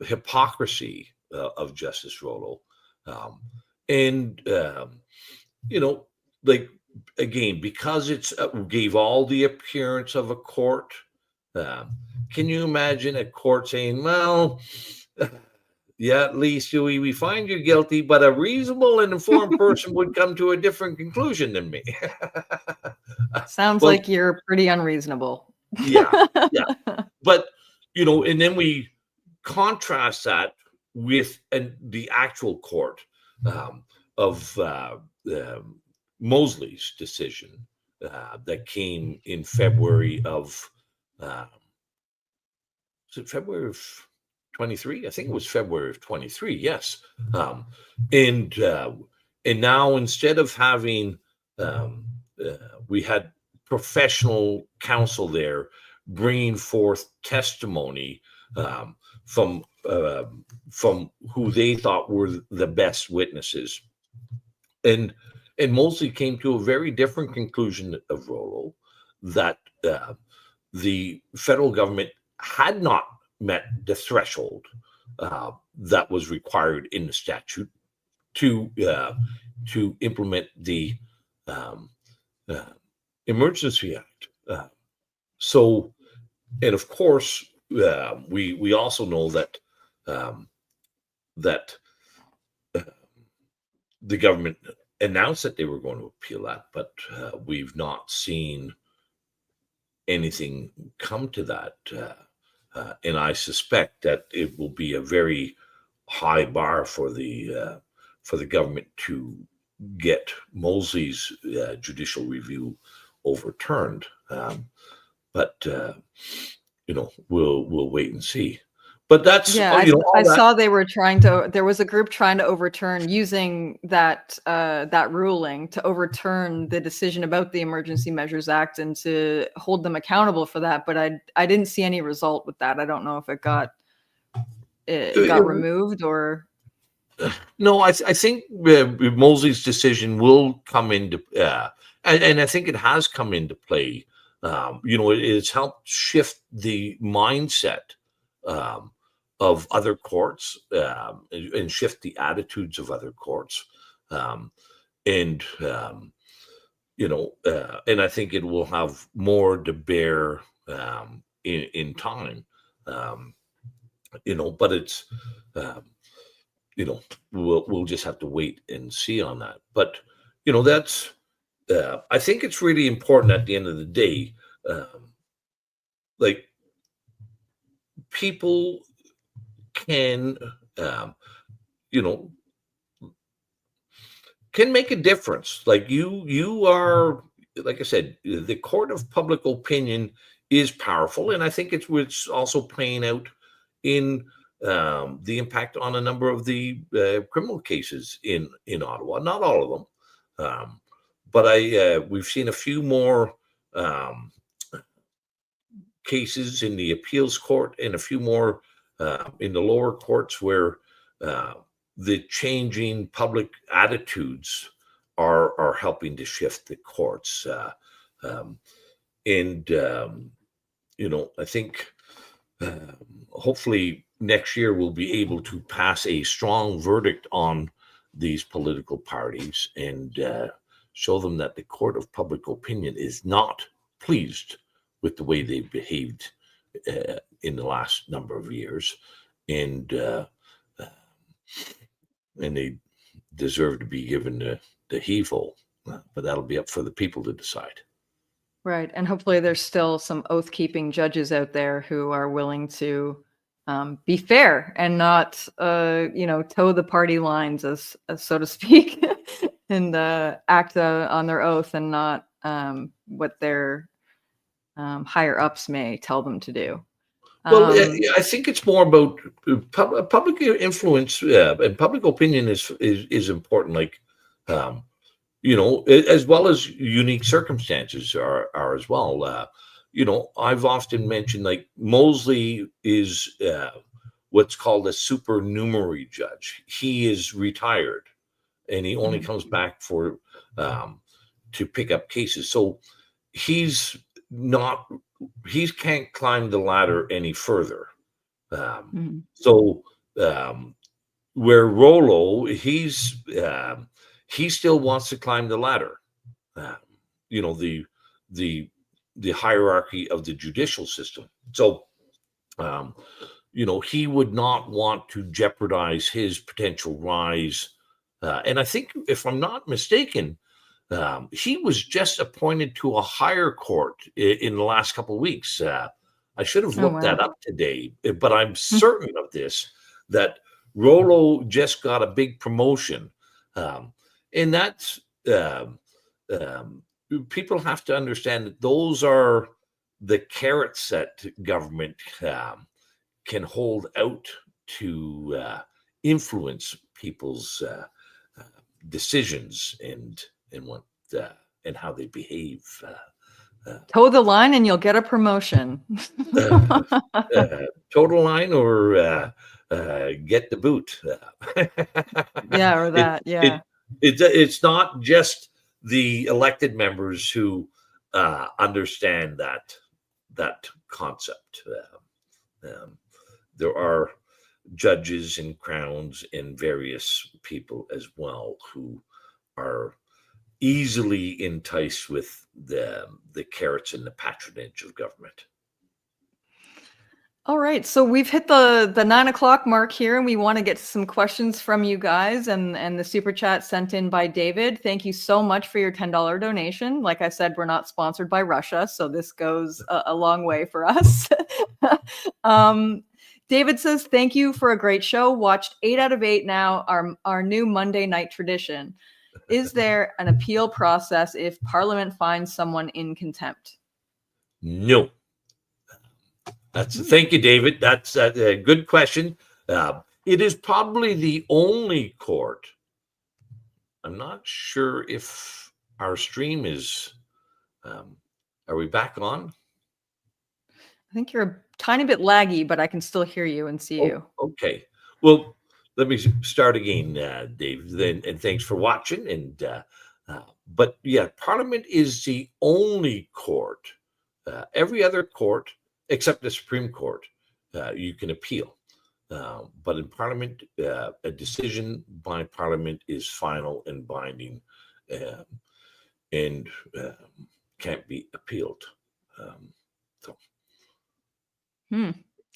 hypocrisy of Justice Rollo. Like, again, because it's gave all the appearance of a court. Can you imagine a court saying, well, yeah, Leigh Stewy, we find you guilty, but a reasonable and informed person would come to a different conclusion than me. Sounds like you're pretty unreasonable. Yeah. But, and then we contrast that with the actual court of Mosley's decision that came in February of, was it February of 23? I think it was February of 23. Yes. And now, instead of having, we had professional counsel there bringing forth testimony from who they thought were the best witnesses, and Mosley came to a very different conclusion of Rollo, that the federal government had not met the threshold that was required in the statute to implement the um, Emergency Act. So, and of course, we also know that that the government announced that they were going to appeal that, but we've not seen anything come to that. And I suspect that it will be a very high bar for the government to get Mosley's judicial review overturned. But we'll wait and see. But that's I saw they were trying to. There was a group trying to overturn using that ruling to overturn the decision about the Emergency Measures Act and to hold them accountable for that. But I didn't see any result with that. I don't know if it got removed or. No, I think Mosley's decision will come into, and I think it has come into play. It's helped shift the mindset of other courts and shift the attitudes of other courts, and I think it will have more to bear in time. But it's. We'll just have to wait and see on that. But that's I think it's really important at the end of the day, like people can can make a difference. Like you are, like I said, the court of public opinion is powerful, and I think it's also playing out in the impact on a number of the criminal cases in Ottawa. Not all of them, but we've seen a few more cases in the appeals court and a few more in the lower courts where the changing public attitudes are helping to shift the courts. I think hopefully next year we'll be able to pass a strong verdict on these political parties and show them that the court of public opinion is not pleased with the way they've behaved in the last number of years, and they deserve to be given the heave-ho. But that'll be up for the people to decide. Right, and hopefully there's still some oath-keeping judges out there who are willing to be fair and not, toe the party lines, as so to speak, and act on their oath and not what their higher ups may tell them to do. Well, I think it's more about public influence and public opinion is important. Like, as well as unique circumstances are as well. I've often mentioned, like, Mosley is what's called a supernumerary judge. He is retired, and he only comes back for to pick up cases. So he can't climb the ladder any further. So where Rollo, he still wants to climb the ladder. The hierarchy of the judicial system. So he would not want to jeopardize his potential rise. And I think, if I'm not mistaken, he was just appointed to a higher court in the last couple of weeks. I should have looked that up today, but I'm certain of this, that Rollo just got a big promotion. And that's, people have to understand that those are the carrots that government can hold out to influence people's decisions and what and how they behave. Toe the line and you'll get a promotion. Total line or get the boot. Yeah, or that. It's not just the elected members who understand that concept. There are judges and crowns and various people as well who are easily enticed with the carrots and the patronage of government. All right, so we've hit the 9 o'clock mark here, and we want to get to some questions from you guys, and the super chat sent in by David. Thank you so much for your $10 donation. Like I said, we're not sponsored by Russia, so this goes a long way for us. David says, thank you for a great show. Watched 8 out of 8 now, our new Monday night tradition. Is there an appeal process if Parliament finds someone in contempt? No. Thank you, David. That's a good question. It is probably the only court. I'm not sure if our stream is. Are we back on? I think you're a tiny bit laggy, but I can still hear you and see you. Okay. Well, let me start again, Dave. And thanks for watching. And but yeah, Parliament is the only court. Every other court, except the Supreme Court, you can appeal. But in Parliament, a decision by Parliament is final and binding, and can't be appealed.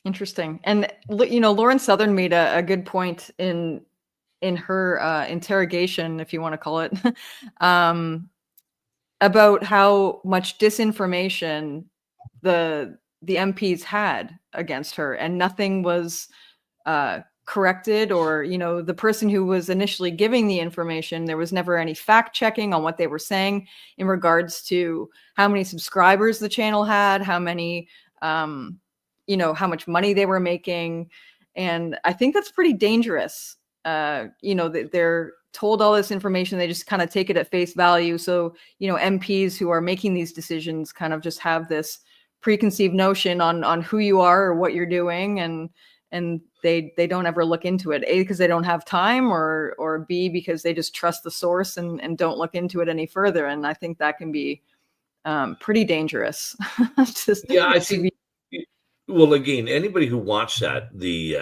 Interesting. And Lauren Southern made a good point in her interrogation, if you want to call it, about how much disinformation the MPs had against her, and nothing was corrected, or the person who was initially giving the information, there was never any fact checking on what they were saying in regards to how many subscribers the channel had, how many how much money they were making. And I think that's pretty dangerous. They're told all this information, they just kind of take it at face value. So MPs who are making these decisions kind of just have this preconceived notion on who you are or what you're doing, and they don't ever look into it, A, because they don't have time, or B, because they just trust the source and don't look into it any further. And I think that can be pretty dangerous. I think. Well, again, anybody who watched that, the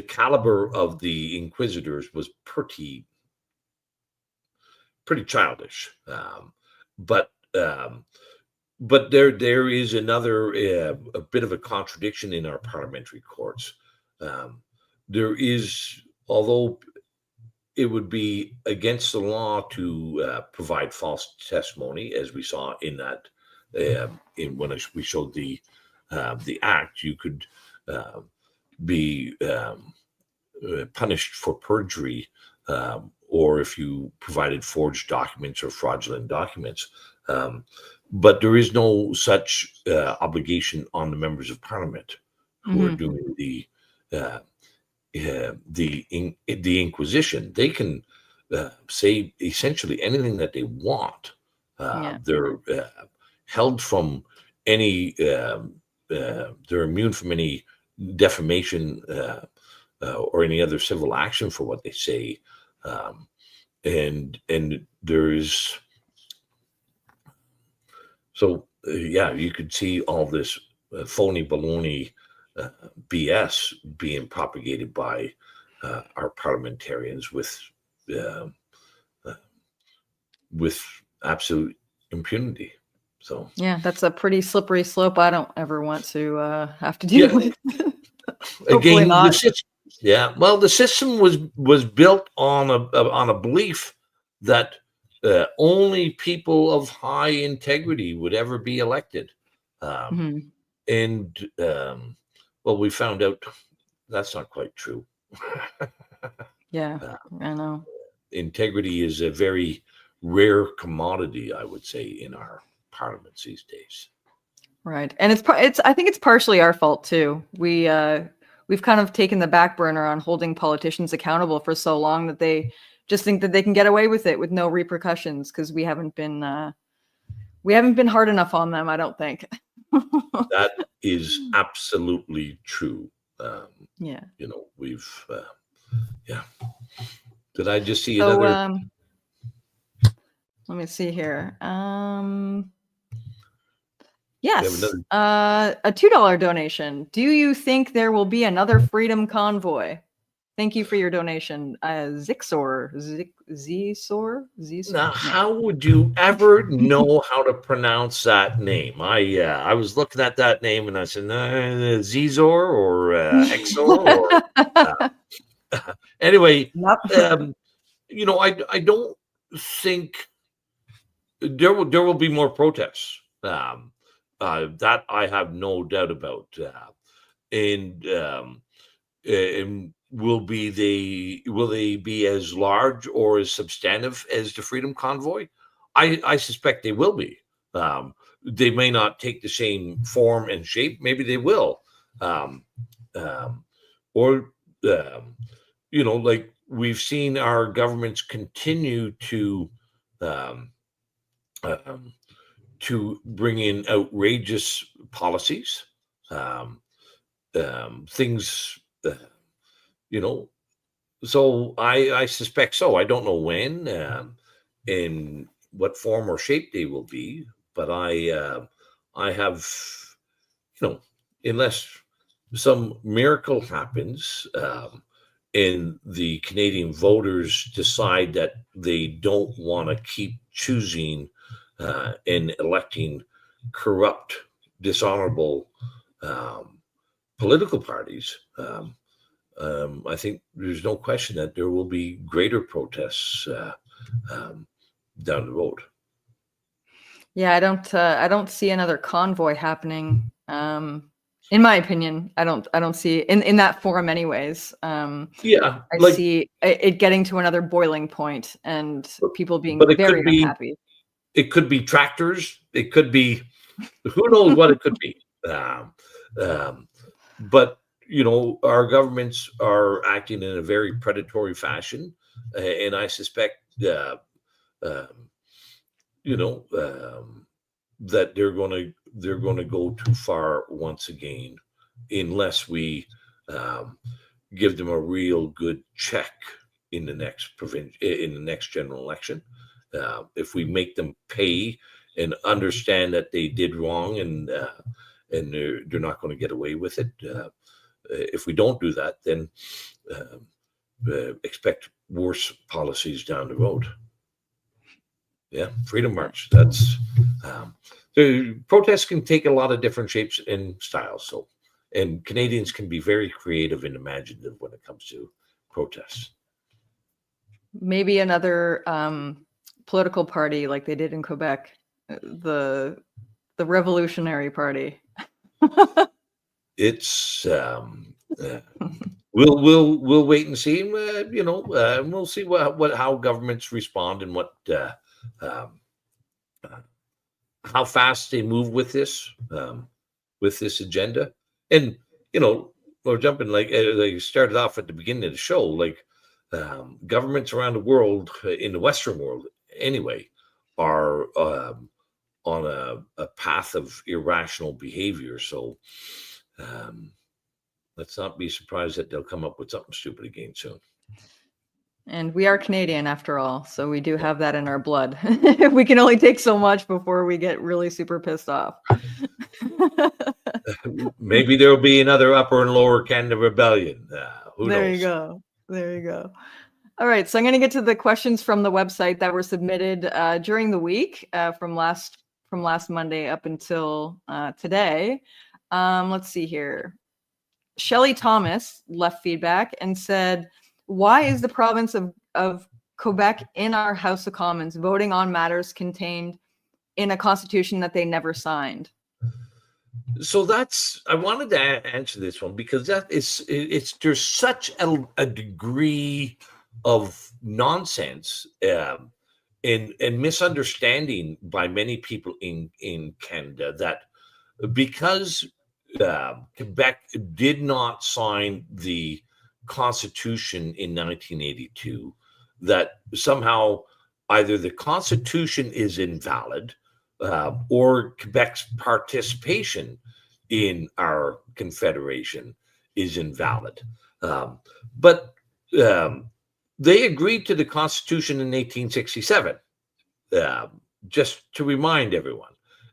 caliber of the inquisitors was pretty childish. But there is another a bit of a contradiction in our parliamentary courts. There is, although it would be against the law to provide false testimony, as we saw in that. We showed the act, you could be punished for perjury, or if you provided forged documents or fraudulent documents. But there is no such obligation on the members of Parliament who are doing the Inquisition. They can say essentially anything that they want. They're held from any, they're immune from any defamation or any other civil action for what they say. And there's, you could see all this phony baloney BS being propagated by our parliamentarians with absolute impunity. So that's a pretty slippery slope. I don't ever want to have to deal with. Again, the system was built on a belief that only people of high integrity would ever be elected, and we found out that's not quite true. I know. Integrity is a very rare commodity, I would say, in our parliaments these days. Right. And I think it's partially our fault too. We've kind of taken the back burner on holding politicians accountable for so long that they just think that they can get away with it with no repercussions, because we haven't been hard enough on them, I don't think. That is absolutely true. We've Did I just see another? Let me see here. Yes, a $2 donation. Do you think there will be another freedom convoy? Thank you for your donation, Zixor. Now, how would you ever know how to pronounce that name? I was looking at that name and I said, Zizor or Exor or anyway. I don't think there will be more protests. That I have no doubt about. And will they be as large or as substantive as the Freedom Convoy? I suspect they will be. They may not take the same form and shape. Maybe they will. Like we've seen our governments continue to bring in outrageous policies, things. So I suspect so. I don't know when, in what form or shape they will be, but I have, unless some miracle happens, and the Canadian voters decide that they don't want to keep choosing and electing corrupt, dishonorable political parties. I think there's no question that there will be greater protests down the road. Yeah, I don't see another convoy happening. In my opinion, I don't see in that form, anyways. I see it getting to another boiling point and people being very unhappy. It could be tractors. It could be who knows what it could be. But our governments are acting in a very predatory fashion, and I suspect that they're going to go too far once again, unless we give them a real good check in the next general election. If we make them pay and understand that they did wrong and they're not going to get away with it. If we don't do that, then expect worse policies down the road. Yeah, Freedom March. That's the protests can take a lot of different shapes and styles. So, and Canadians can be very creative and imaginative when it comes to protests. Maybe another political party like they did in Quebec, the Revolutionary Party. It's we'll wait and see. We'll see how governments respond and how fast they move with this agenda. And we're jumping like you started off at the beginning of the show, like governments around the world, in the Western world anyway, are on a path of irrational behavior. So let's not be surprised that they'll come up with something stupid again soon. And we are Canadian after all, so we do have that in our blood. We can only take so much before we get really super pissed off. Maybe there'll be another Upper and Lower Canada rebellion. Who knows? There you go. All right, so I'm going to get to the questions from the website that were submitted during the week from last Monday up until today. Let's see here. Shelley Thomas left feedback and said, why is the province of Quebec in our House of Commons voting on matters contained in a constitution that they never signed? So I wanted to answer this one because there's such a degree of nonsense and misunderstanding by many people in Canada that because Quebec did not sign the Constitution in 1982, that somehow either the Constitution is invalid or Quebec's participation in our confederation is invalid. But they agreed to the Constitution in 1867, just to remind everyone,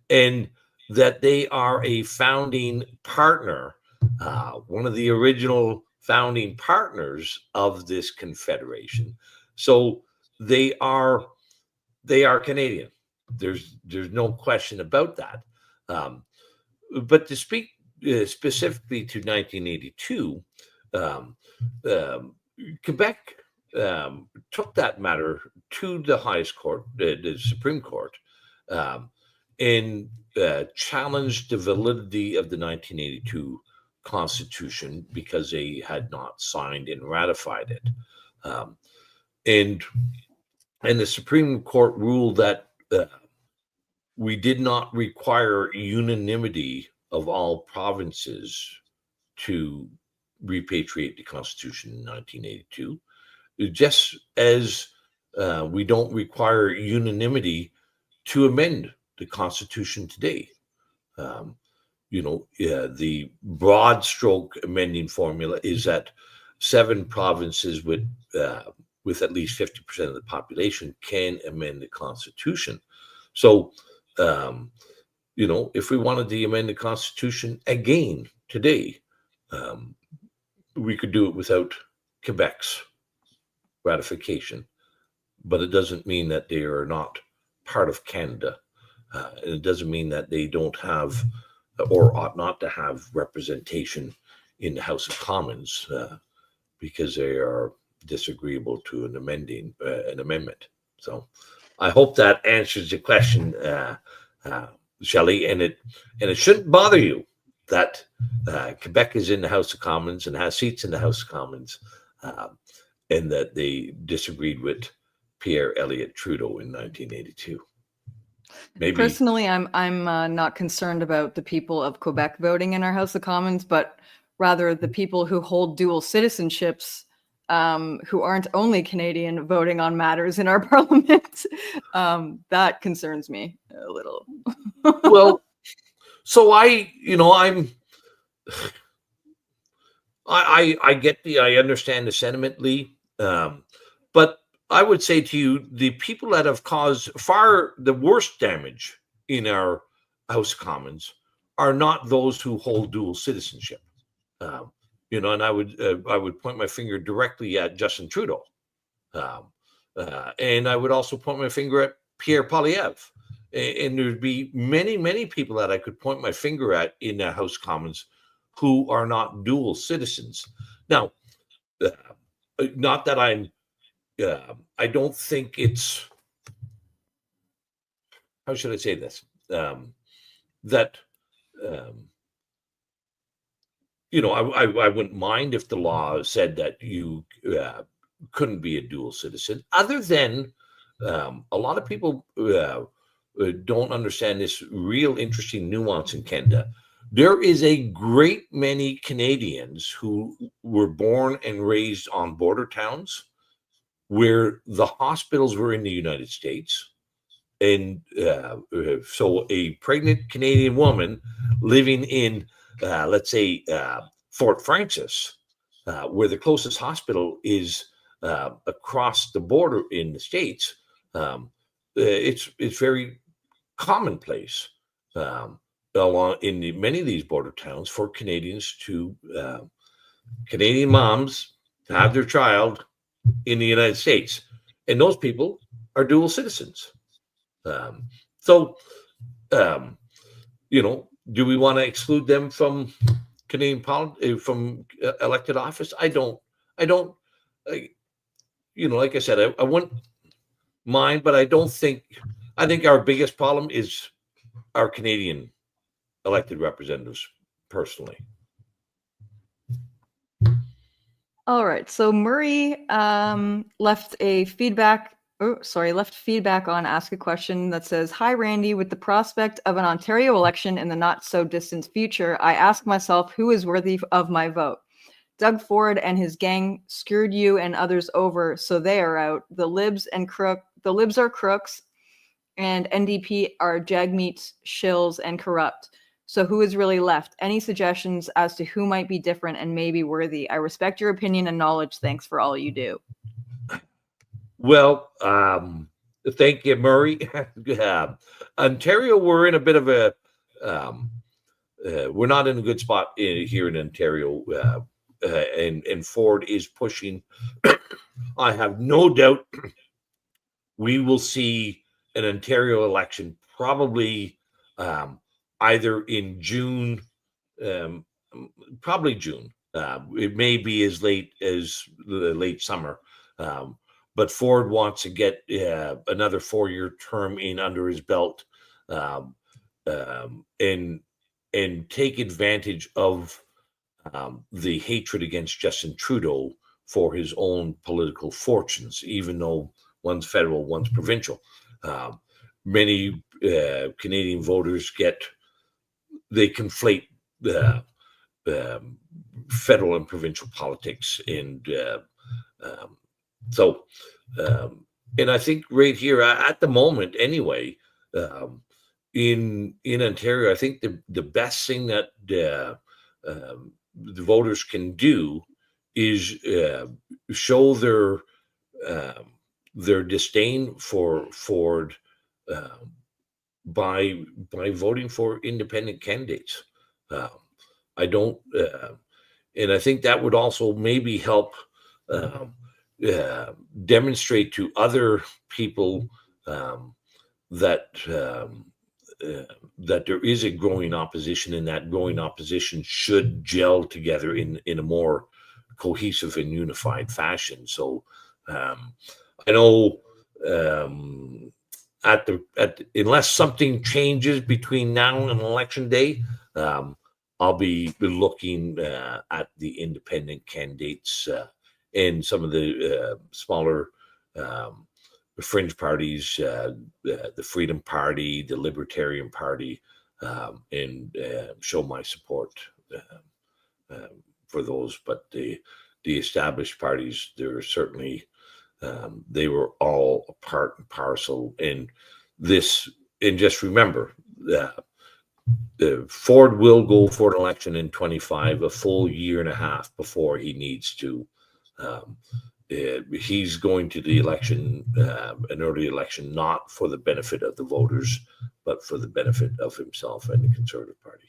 and that they are a founding partner, one of the original founding partners of this confederation. So they are Canadian. There's no question about that. But to speak specifically to 1982, Quebec took that matter to the highest court, the Supreme Court, and challenged the validity of the 1982 Constitution because they had not signed and ratified it. And the Supreme Court ruled that we did not require unanimity of all provinces to repatriate the Constitution in 1982, just as we don't require unanimity to amend the Constitution today. The broad stroke amending formula is that 7 provinces with at least 50% of the population can amend the Constitution. So, if we wanted to amend the Constitution again today, we could do it without Quebec's ratification, but it doesn't mean that they are not part of Canada. And it doesn't mean that they don't have or ought not to have representation in the House of Commons because they are disagreeable to an amendment. So I hope that answers your question, Shelley, and it shouldn't bother you that Quebec is in the House of Commons and has seats in the House of Commons, and that they disagreed with Pierre Elliott Trudeau in 1982. Maybe personally, I'm not concerned about the people of Quebec voting in our House of Commons, but rather the people who hold dual citizenships, who aren't only Canadian, voting on matters in our parliament. That concerns me a little. Well, so I understand the sentiment, Leigh, but I would say to you, the people that have caused far the worst damage in our House of Commons are not those who hold dual citizenship. And I would point my finger directly at Justin Trudeau, and I would also point my finger at Pierre Poilievre, and there'd be many people that I could point my finger at in the House of Commons who are not dual citizens. Now, not that I don't think it's, how should I say this? That I wouldn't mind if the law said that you couldn't be a dual citizen, other than a lot of people don't understand this real interesting nuance in Canada. There is a great many Canadians who were born and raised on border towns where the hospitals were in the United States. And so a pregnant Canadian woman living in, let's say, Fort Frances, where the closest hospital is across the border in the States, it's very commonplace along in many of these border towns for Canadians to, Canadian moms to have their child in the United States. And those people are dual citizens. Do we want to exclude them from Canadian politics, from elected office? I don't, like I said, I wouldn't mind, but I think our biggest problem is our Canadian elected representatives, personally. All right. So Murray left feedback on Ask a Question that says, "Hi, Randy. With the prospect of an Ontario election in the not so distant future, I ask myself who is worthy of my vote. Doug Ford and his gang screwed you and others over, so they are out. The Libs are crooks, and NDP are jagmeets, shills, and corrupt. So who is really left? Any suggestions as to who might be different and maybe worthy? I respect your opinion and knowledge. Thanks for all you do." Well, thank you, Murray. Ontario, we're in a bit of a, we're not in a good spot here in Ontario and Ford is pushing. I have no doubt we will see an Ontario election probably either in June, probably June. It may be as late as the late summer. But Ford wants to get another 4-year term in under his belt, and take advantage of the hatred against Justin Trudeau for his own political fortunes, even though one's federal, one's provincial. Many Canadian voters they conflate federal and provincial politics, and and I think right here at the moment, anyway, in Ontario, I think the best thing that the voters can do is show their disdain for Ford by voting for independent candidates. I don't, and I think that would also maybe help demonstrate to other people that there is a growing opposition, and that growing opposition should gel together in a more cohesive and unified fashion. So I know unless something changes between now and election day, I'll be looking at the independent candidates and some of the smaller fringe parties, the Freedom Party, the Libertarian Party, and show my support for those. But the established parties, they're certainly they were all a part and parcel in this. And just remember that Ford will go for an election in 25, a full year and a half before he needs to. He's going to the election, an early election, not for the benefit of the voters, but for the benefit of himself and the Conservative Party.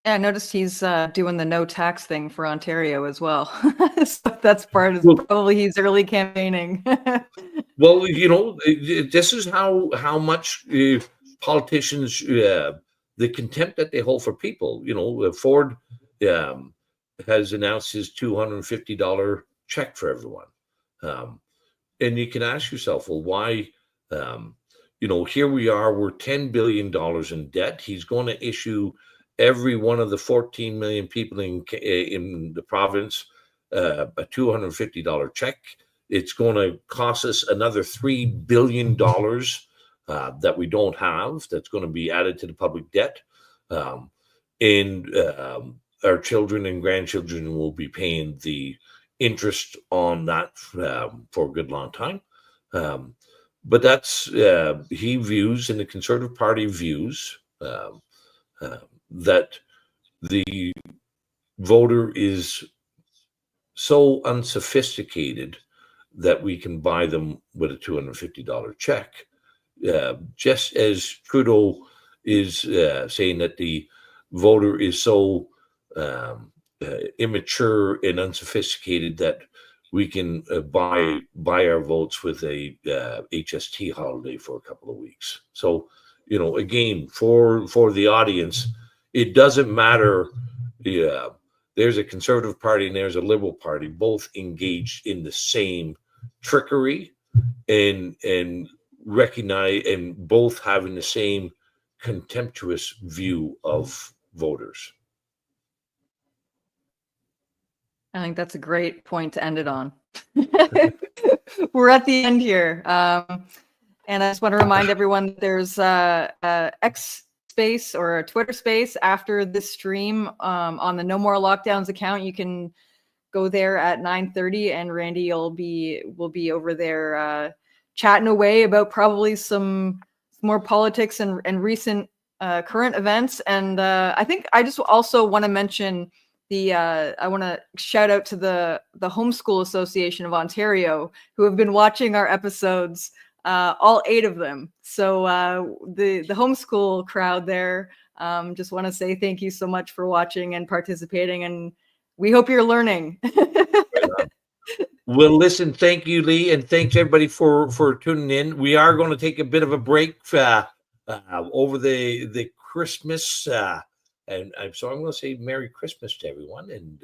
Yeah, I noticed he's doing the no tax thing for Ontario as well. So that's part of probably he's early campaigning. Well, this is how much politicians, the contempt that they hold for people. Ford has announced his $250 check for everyone. And you can ask yourself, well, why? Here we are, we're $10 billion in debt. He's going to issue every one of the 14 million people in the province a $250 check. It's going to cost us another $3 billion that we don't have, that's going to be added to the public debt. And our children and grandchildren will be paying the interest on that for a good long time. But that's, he views, and the Conservative Party views, that the voter is so unsophisticated that we can buy them with a $250 check. Just as Trudeau is saying that the voter is so immature and unsophisticated that we can buy our votes with a HST holiday for a couple of weeks. So, again, for the audience, it doesn't matter. There's a Conservative Party and there's a Liberal Party, both engaged in the same trickery and recognize, and both having the same contemptuous view of voters. I think that's a great point to end it on. We're at the end here. And I just want to remind everyone that there's a X space or a Twitter space after this stream on the No More Lockdowns account. You can go there at 9:30, and Randy will be over there chatting away about probably some more politics and recent current events. And I think I just also want to mention I want to shout out to the Homeschool Association of Ontario, who have been watching our episodes, all 8 of them. So the homeschool crowd there, just want to say thank you so much for watching and participating. And We hope you're learning. Well, listen, thank you, Leigh, and thanks everybody for tuning in. We are going to take a bit of a break over the Christmas, and so I'm going to say Merry Christmas to everyone, and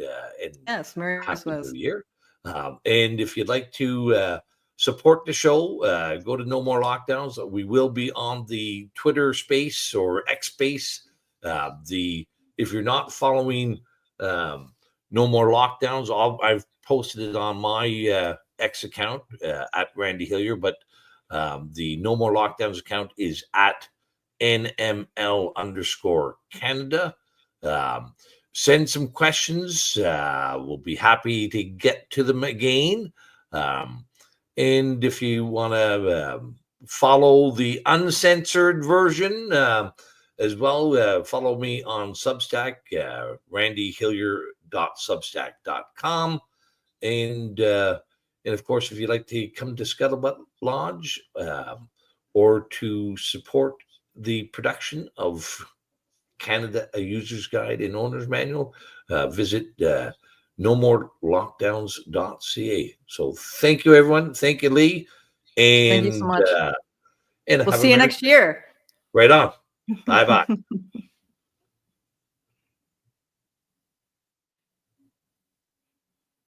yes, Merry Happy Christmas. New Year. And if you'd like to support the show, go to No More Lockdowns. We will be on the Twitter space or X space. If you're not following No More Lockdowns, I've posted it on my X account at Randy Hillier, but the No More Lockdowns account is at NML_Canada. Send some questions. We'll be happy to get to them again. And if you want to follow the uncensored version as well, follow me on Substack, randyhillier.substack.com. And of course, if you'd like to come to Scuttlebutt Lodge or to support the production of Canada, a User's Guide and Owner's Manual, visit nomorlockdowns.ca. So thank you, everyone. Thank you, Leigh. And Thank you so much. and We'll see you next year. Right on. Bye-bye.